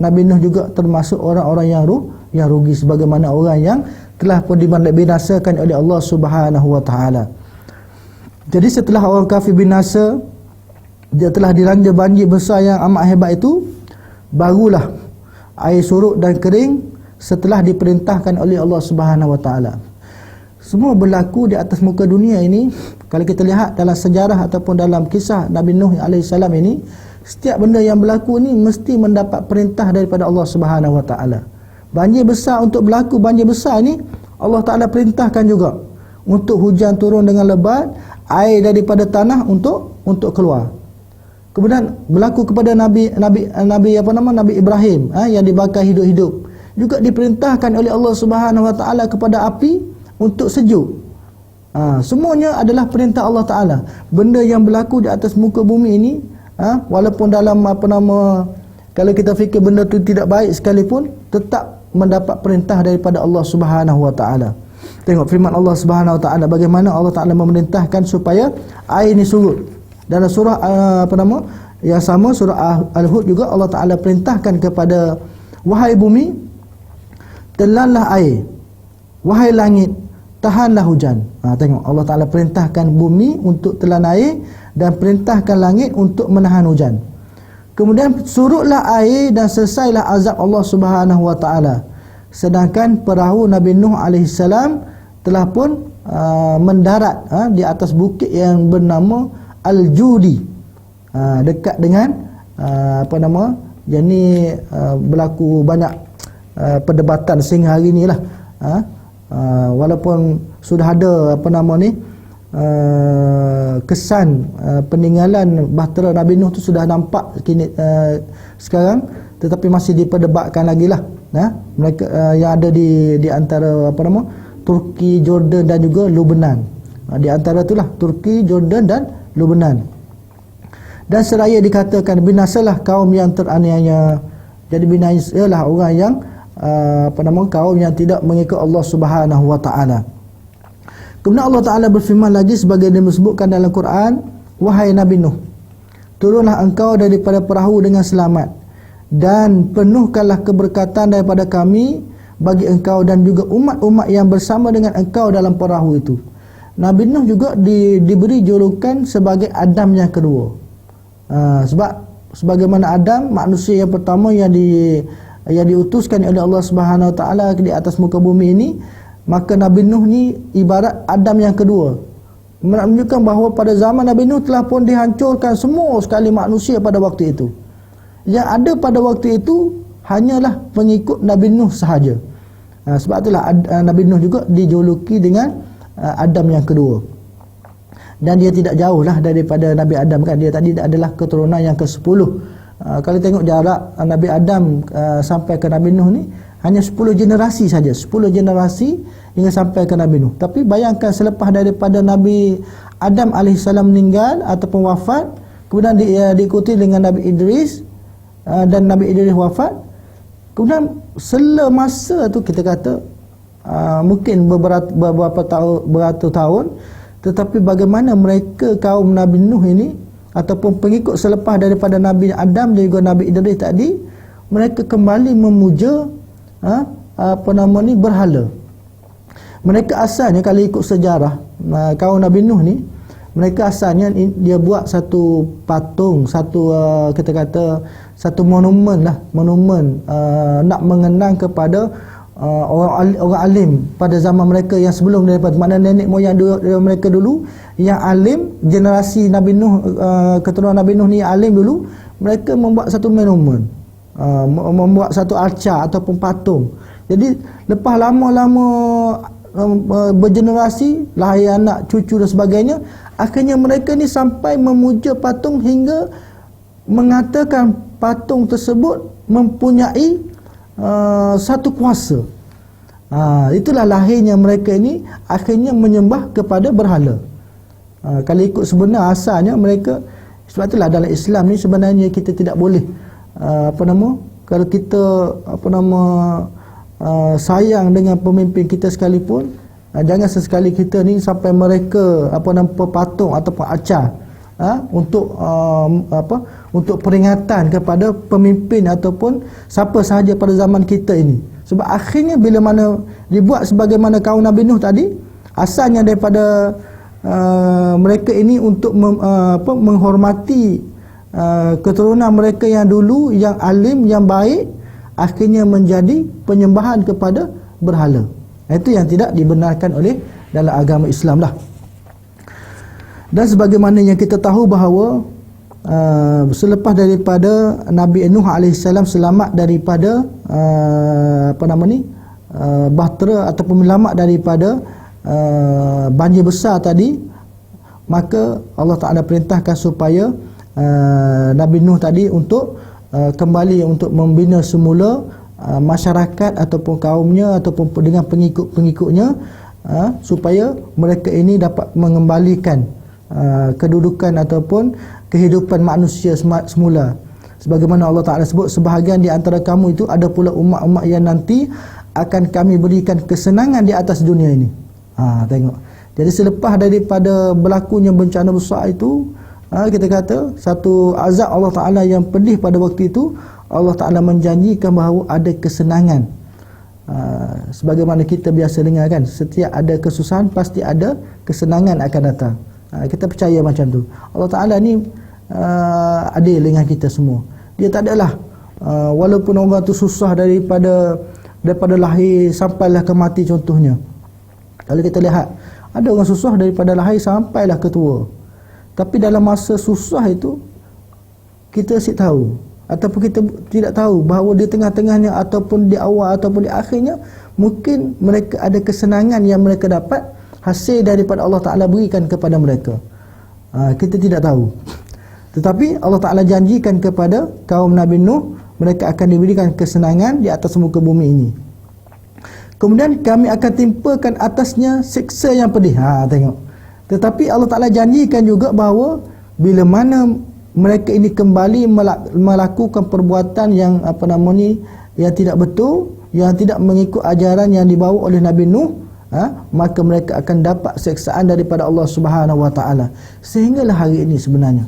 Nabi Nuh juga termasuk orang-orang yang rugi, sebagaimana orang yang telah pun dibinasakan oleh Allah Subhanahu Wa Taala. Jadi setelah orang kafir binasa, dia telah dilanda banjir besar yang amat hebat itu, barulah air surut dan kering setelah diperintahkan oleh Allah Subhanahu Wa Taala. Semua berlaku di atas muka dunia ini. Kalau kita lihat dalam sejarah ataupun dalam kisah Nabi Nuh alaihissalam ini, setiap benda yang berlaku ni mesti mendapat perintah daripada Allah Subhanahu Wa Taala. Banjir besar untuk berlaku, banjir besar ni Allah Taala perintahkan juga untuk hujan turun dengan lebat, air daripada tanah untuk keluar. Kemudian berlaku kepada Nabi Ibrahim yang dibakar hidup-hidup. juga diperintahkan oleh Allah Subhanahu Wa Taala kepada api untuk sejuk. Semuanya adalah perintah Allah Taala. Benda yang berlaku di atas muka bumi ini, walaupun dalam kalau kita fikir benda tu tidak baik sekalipun, tetap mendapat perintah daripada Allah Subhanahu Wa Taala. Tengok firman Allah Subhanahu Wa Taala, bagaimana Allah Taala memerintahkan supaya air ini surut. Dalam surah yang sama, surah Al-Hud juga, Allah Taala perintahkan kepada, wahai bumi, telanlah air, wahai langit, tahanlah hujan. Tengok, Allah Ta'ala perintahkan bumi untuk telan air dan perintahkan langit untuk menahan hujan. Kemudian surutlah air dan selesailah azab Allah Subhanahu Wa Ta'ala. Sedangkan perahu Nabi Nuh AS telah pun mendarat di atas bukit yang bernama Al-Judi, dekat dengan yang ni berlaku banyak perdebatan sehingga hari ni lah. Walaupun sudah ada kesan peninggalan bahtera Nabi Nuh tu sudah nampak kini sekarang, tetapi masih diperdebatkan lagi lah. Mereka yang ada di antara Turki, Jordan dan juga Lebanon. Di antara itulah Turki, Jordan dan Lebanon. Dan seraya dikatakan binasalah kaum yang teraniaya. Jadi binasalah orang yang kaum yang tidak mengikut Allah Subhanahu Wa Taala. Kemudian Allah Taala berfirman lagi sebagai disebutkan dalam Quran, wahai Nabi Nuh, turunlah engkau daripada perahu dengan selamat dan penuhkanlah keberkatan daripada kami bagi engkau dan juga umat-umat yang bersama dengan engkau dalam perahu itu. Nabi Nuh juga diberi julukan sebagai Adam yang kedua. Sebab sebagaimana Adam, manusia yang pertama yang diutuskan oleh Allah Subhanahu Wa Taala di atas muka bumi ini, maka Nabi Nuh ni ibarat Adam yang kedua, menunjukkan bahawa pada zaman Nabi Nuh telah pun dihancurkan semua sekali manusia pada waktu itu. Yang ada pada waktu itu hanyalah pengikut Nabi Nuh sahaja. Sebab itulah Nabi Nuh juga dijuluki dengan Adam yang kedua. Dan dia tidak jauh lah daripada Nabi Adam, kan? Dia tadi adalah keturunan yang ke-10. Kalau tengok jarak Nabi Adam sampai ke Nabi Nuh ni hanya 10 generasi saja, 10 generasi hingga sampai ke Nabi Nuh. Tapi bayangkan selepas daripada Nabi Adam AS meninggal ataupun wafat, kemudian diikuti dengan Nabi Idris, dan Nabi Idris wafat, kemudian sela masa tu kita kata mungkin beberapa beratus tahun, tetapi bagaimana mereka kaum Nabi Nuh ini ataupun pengikut selepas daripada Nabi Adam dan juga Nabi Idris tadi, mereka kembali memuja berhala. Mereka asalnya, kalau ikut sejarah kaum Nabi Nuh ni, mereka asalnya dia buat satu patung, kita kata satu monumen nak mengenang kepada orang alim pada zaman mereka yang sebelum, daripada mana nenek moyang mereka dulu yang alim, generasi Nabi Nuh, keturunan Nabi Nuh ni alim dulu, mereka membuat satu monumen, membuat satu arca ataupun patung. Jadi lepas lama-lama bergenerasi, lahir anak, cucu dan sebagainya, akhirnya mereka ni sampai memuja patung hingga mengatakan patung tersebut mempunyai satu kuasa. Itulah lahirnya mereka ini akhirnya menyembah kepada berhala. Kalau ikut sebenar asalnya mereka, sebab itulah dalam Islam ni sebenarnya kita tidak boleh kalau kita sayang dengan pemimpin kita sekalipun, jangan sesekali kita ni sampai mereka patung ataupun acar untuk peringatan kepada pemimpin ataupun siapa sahaja pada zaman kita ini. Sebab akhirnya bila mana dibuat sebagaimana kaum Nabi Nuh tadi, asalnya daripada mereka ini untuk menghormati keturunan mereka yang dulu, yang alim, yang baik, akhirnya menjadi penyembahan kepada berhala. Itu yang tidak dibenarkan oleh dalam agama Islam lah. Dan sebagaimana yang kita tahu bahawa selepas daripada Nabi Nuh AS selamat daripada bahtera ataupun selamat daripada banjir besar tadi, maka Allah Ta'ala perintahkan supaya Nabi Nuh tadi untuk kembali untuk membina semula masyarakat ataupun kaumnya ataupun dengan pengikut-pengikutnya, supaya mereka ini dapat mengembalikan kedudukan ataupun kehidupan manusia semula. Sebagaimana Allah Ta'ala sebut, sebahagian di antara kamu itu ada pula umat-umat yang nanti akan kami berikan kesenangan di atas dunia ini. Tengok. Jadi selepas daripada berlakunya bencana besar itu, kita kata satu azab Allah Ta'ala yang pedih pada waktu itu, Allah Ta'ala menjanjikan bahawa ada kesenangan. Sebagaimana kita biasa dengar kan, setiap ada kesusahan pasti ada kesenangan akan datang. Kita percaya macam tu. Allah Ta'ala ni adil dengan kita semua. Dia tak adalah walaupun orang tu susah daripada lahir sampailah ke mati contohnya. Kalau kita lihat, ada orang susah daripada lahir sampailah ke tua. Tapi dalam masa susah itu, kita asyik tahu ataupun kita tidak tahu bahawa di tengah-tengahnya ataupun di awal ataupun di akhirnya, mungkin mereka ada kesenangan yang mereka dapat hasil daripada Allah Ta'ala berikan kepada mereka. Kita tidak tahu. Tetapi Allah Ta'ala janjikan kepada kaum Nabi Nuh, mereka akan diberikan kesenangan di atas muka bumi ini. Kemudian kami akan timpakan atasnya siksa yang pedih. Tengok. Tetapi Allah Ta'ala janjikan juga bahawa bila mana mereka ini kembali melakukan perbuatan yang yang tidak betul, yang tidak mengikut ajaran yang dibawa oleh Nabi Nuh, maka mereka akan dapat siksaan daripada Allah Subhanahu Wa Ta'ala. Sehinggalah hari ini sebenarnya,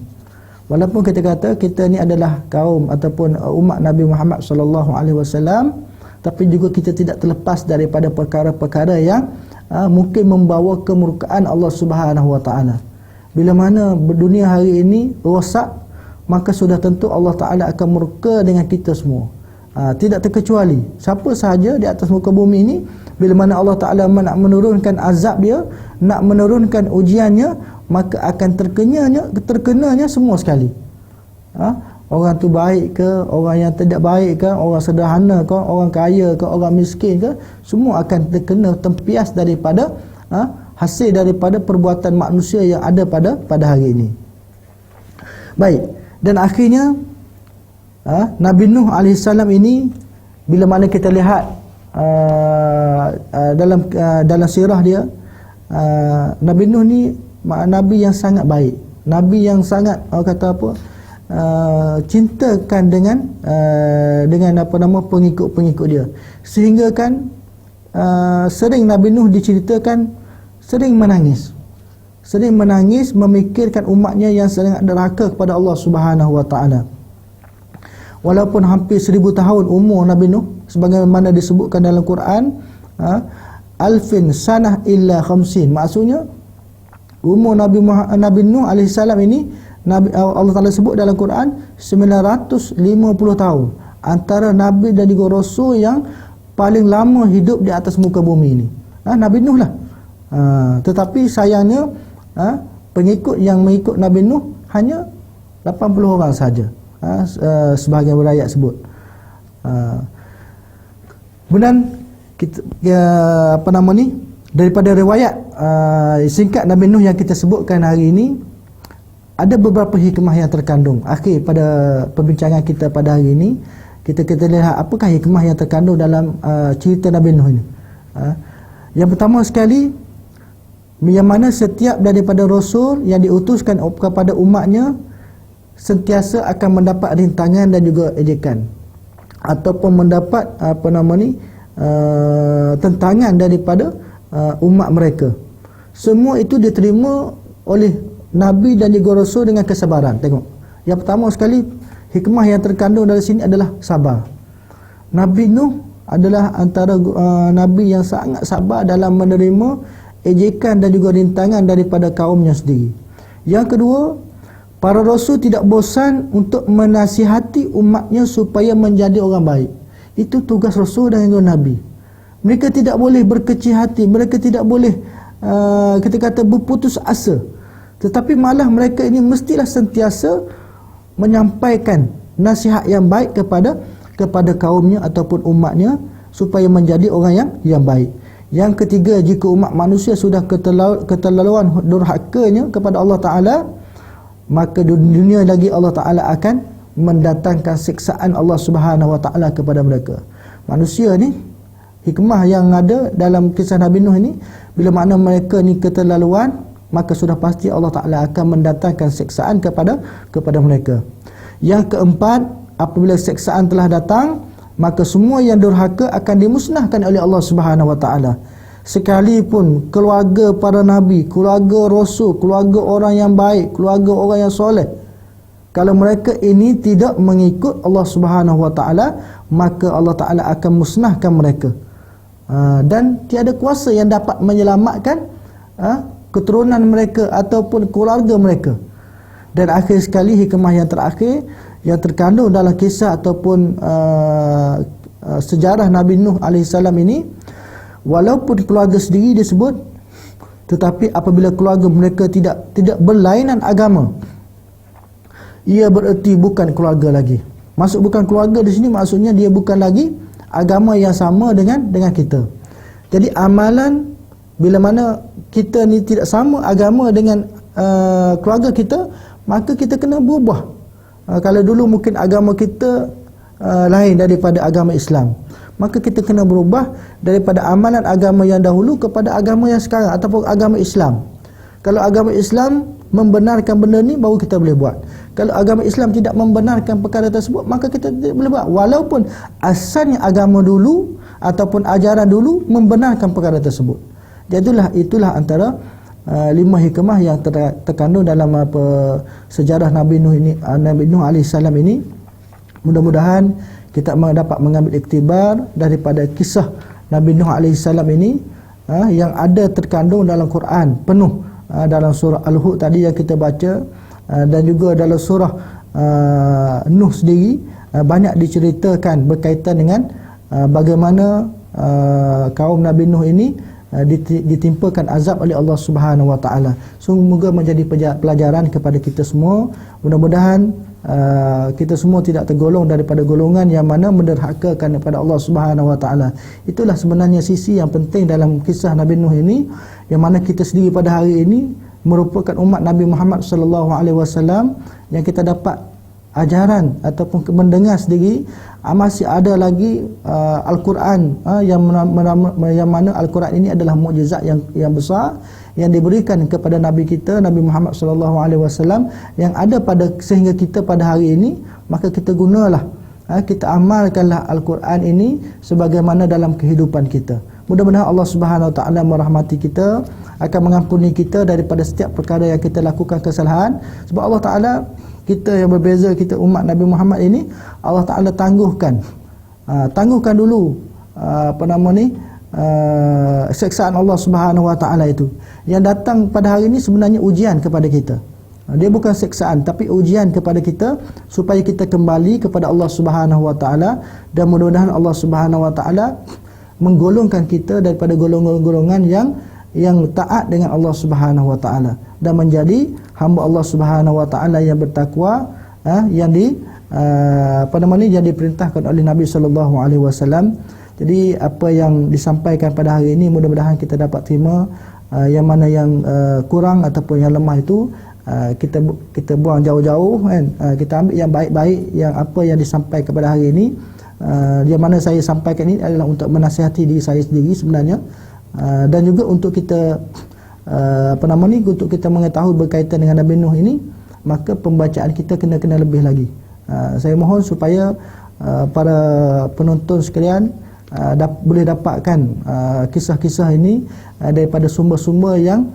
walaupun kita kata kita ni adalah kaum ataupun umat Nabi Muhammad sallallahu alaihi wasallam, tapi juga kita tidak terlepas daripada perkara-perkara yang mungkin membawa kemurkaan Allah Subhanahu Wa Ta'ala. Bila mana dunia hari ini rosak, maka sudah tentu Allah Ta'ala akan murka dengan kita semua. Tidak terkecuali siapa sahaja di atas muka bumi ini, bila mana Allah Ta'ala nak menurunkan azab dia, nak menurunkan ujiannya, maka akan terkenanya semua sekali. Orang tu baik ke, orang yang tidak baik ke, orang sederhana ke, orang kaya ke, orang miskin ke, semua akan terkena tempias daripada hasil daripada perbuatan manusia yang ada pada hari ini. Baik, dan akhirnya Nabi Nuh AS ini, bila mana kita lihat dalam sirah dia, Nabi Nuh ni Nabi yang sangat baik, Nabi yang sangat cintakan dengan pengikut-pengikut dia, sehingga kan sering Nabi Nuh diceritakan sering menangis memikirkan umatnya yang sangat derhaka kepada Allah Subhanahu Wa Ta'ala. Walaupun hampir 1000 tahun umur Nabi Nuh, sebagaimana disebutkan dalam Quran, alfin sanah illa khamsin, maksudnya umur Nabi Nuh AS ini, Allah Ta'ala sebut dalam Quran 950 tahun, antara Nabi dan juga Rasul yang paling lama hidup di atas muka bumi ini, Nabi Nuh lah. Tetapi sayangnya pengikut yang mengikut Nabi Nuh hanya 80 orang saja, sebahagian riwayat sebut. Kemudian kita, daripada riwayat singkat Nabi Nuh yang kita sebutkan hari ini, ada beberapa hikmah yang terkandung. Akhir pada perbincangan kita pada hari ini, kita lihat apakah hikmah yang terkandung dalam cerita Nabi Nuh ini. Yang pertama sekali, yang mana setiap daripada Rasul yang diutuskan kepada umatnya sentiasa akan mendapat rintangan dan juga ejekan, ataupun mendapat tentangan daripada umat mereka. Semua itu diterima oleh Nabi dan juga Rasul dengan kesabaran. Tengok, yang pertama sekali, hikmah yang terkandung dari sini adalah sabar. Nabi Nuh adalah antara Nabi yang sangat sabar dalam menerima ejekan dan juga rintangan daripada kaumnya sendiri. Yang kedua, para Rasul tidak bosan untuk menasihati umatnya supaya menjadi orang baik. Itu tugas Rasul dan juga Nabi. Mereka tidak boleh berkecil hati, mereka tidak boleh kita kata berputus asa, tetapi malah mereka ini mestilah sentiasa menyampaikan nasihat yang baik kepada kaumnya ataupun umatnya supaya menjadi orang yang baik. Yang ketiga, jika umat manusia sudah keterlaluan durhakanya kepada Allah Ta'ala, maka dunia lagi Allah Ta'ala akan mendatangkan siksaan Allah Subhanahu Wa Ta'ala kepada mereka. manusia ni, hikmah yang ada dalam kisah Nabi Nuh ini, bila mana mereka ni keterlaluan, maka sudah pasti Allah Ta'ala akan mendatangkan seksaan kepada mereka. Yang keempat, apabila seksaan telah datang, maka semua yang durhaka akan dimusnahkan oleh Allah Subhanahu Wa Ta'ala. Sekalipun keluarga para nabi, keluarga rasul, keluarga orang yang baik, keluarga orang yang soleh, kalau mereka ini tidak mengikut Allah Subhanahu Wa Ta'ala, maka Allah Ta'ala akan musnahkan mereka. Dan tiada kuasa yang dapat menyelamatkan keturunan mereka ataupun keluarga mereka. Dan akhir sekali, hikmah yang terakhir yang terkandung dalam kisah ataupun sejarah Nabi Nuh AS ini, walaupun keluarga sendiri disebut, tetapi apabila keluarga mereka tidak berlainan agama, ia bererti bukan keluarga lagi. Maksud bukan keluarga di sini, maksudnya dia bukan lagi agama yang sama dengan kita. Jadi amalan, bila mana kita ni tidak sama agama dengan keluarga kita, maka kita kena berubah. Kalau dulu mungkin agama kita lain daripada agama Islam, maka kita kena berubah daripada amalan agama yang dahulu kepada agama yang sekarang ataupun agama Islam. Kalau agama Islam membenarkan benda ni, baru kita boleh buat. Kalau agama Islam tidak membenarkan perkara tersebut, maka kita tidak boleh buat, walaupun asalnya agama dulu ataupun ajaran dulu membenarkan perkara tersebut. Jadi itulah antara 5 hikmah yang terkandung dalam sejarah Nabi Nuh ini, Nabi Nuh AS ini. Mudah-mudahan kita dapat mengambil iktibar daripada kisah Nabi Nuh AS ini yang ada terkandung dalam Quran penuh, dalam surah Al-Hud tadi yang kita baca, dan juga dalam surah Nuh sendiri banyak diceritakan berkaitan dengan bagaimana kaum Nabi Nuh ini ditimpakan azab oleh Allah Subhanahu Wa Taala. Semoga menjadi pelajaran kepada kita semua. Mudah-mudahan kita semua tidak tergolong daripada golongan yang mana menderhakakan kepada Allah Subhanahu Wa Taala. Itulah sebenarnya sisi yang penting dalam kisah Nabi Nuh ini, yang mana kita sendiri pada hari ini merupakan umat Nabi Muhammad sallallahu alaihi wasallam, yang kita dapat ajaran ataupun mendengar sendiri, masih ada lagi Al-Quran, yang mana Al-Quran ini adalah mukjizat yang besar yang diberikan kepada Nabi kita, Nabi Muhammad sallallahu alaihi wasallam, yang ada sehingga kita pada hari ini, maka kita gunalah, kita amalkanlah Al-Quran ini sebagaimana dalam kehidupan kita. Mudah-mudahan Allah Subhanahu Wa Taala merahmati kita, akan mengampuni kita daripada setiap perkara yang kita lakukan kesalahan. Sebab Allah Taala, kita yang berbeza, kita umat Nabi Muhammad ini, Allah Ta'ala tangguhkan dulu seksaan Allah Subhanahu Wa Ta'ala itu. Yang datang pada hari ini sebenarnya ujian kepada kita. Dia bukan seksaan, tapi ujian kepada kita supaya kita kembali kepada Allah Subhanahu Wa Ta'ala, dan mudah-mudahan Allah Subhanahu Wa Ta'ala menggolongkan kita daripada golongan-golongan yang taat dengan Allah Subhanahu Wa Ta'ala, dan menjadi hamba Allah Subhanahu Wa Ta'ala yang bertakwa, yang diperintahkan oleh Nabi sallallahu alaihi wasallam. Jadi apa yang disampaikan pada hari ini, mudah-mudahan kita dapat terima. Yang mana yang kurang ataupun yang lemah itu kita buang jauh-jauh, kan. Kita ambil yang baik-baik, yang apa yang disampaikan pada hari ini. Yang mana saya sampaikan ini adalah untuk menasihati diri saya sendiri sebenarnya, dan juga untuk kita untuk kita mengetahui berkaitan dengan Nabi Nuh ini, maka pembacaan kita kena lebih lagi. Saya mohon supaya para penonton sekalian boleh dapatkan kisah-kisah ini daripada sumber-sumber yang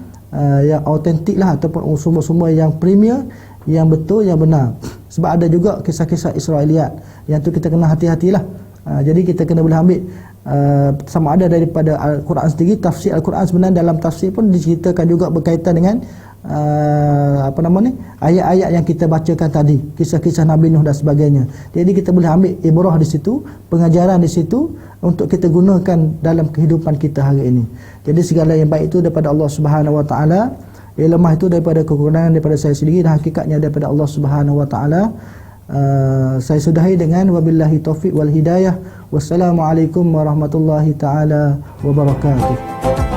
autentik lah, ataupun sumber-sumber yang premier, yang betul, yang benar. Sebab ada juga kisah-kisah Israeliat, yang tu kita kena hati-hatilah. Jadi kita kena boleh ambil sama ada daripada Al-Quran sendiri, tafsir Al-Quran. Sebenarnya dalam tafsir pun diceritakan juga berkaitan dengan ayat-ayat yang kita bacakan tadi, kisah-kisah Nabi Nuh dan sebagainya. Jadi kita boleh ambil ibrah di situ, pengajaran di situ, untuk kita gunakan dalam kehidupan kita hari ini. Jadi segala yang baik itu daripada Allah Subhanahu Wa Taala, yang lemah itu daripada kekurangan daripada saya sendiri, dan hakikatnya daripada Allah Subhanahu Wa Taala. Saya sudahi dengan wabillahi taufiq wal hidayah. Wassalamualaikum warahmatullahi taala wabarakatuh.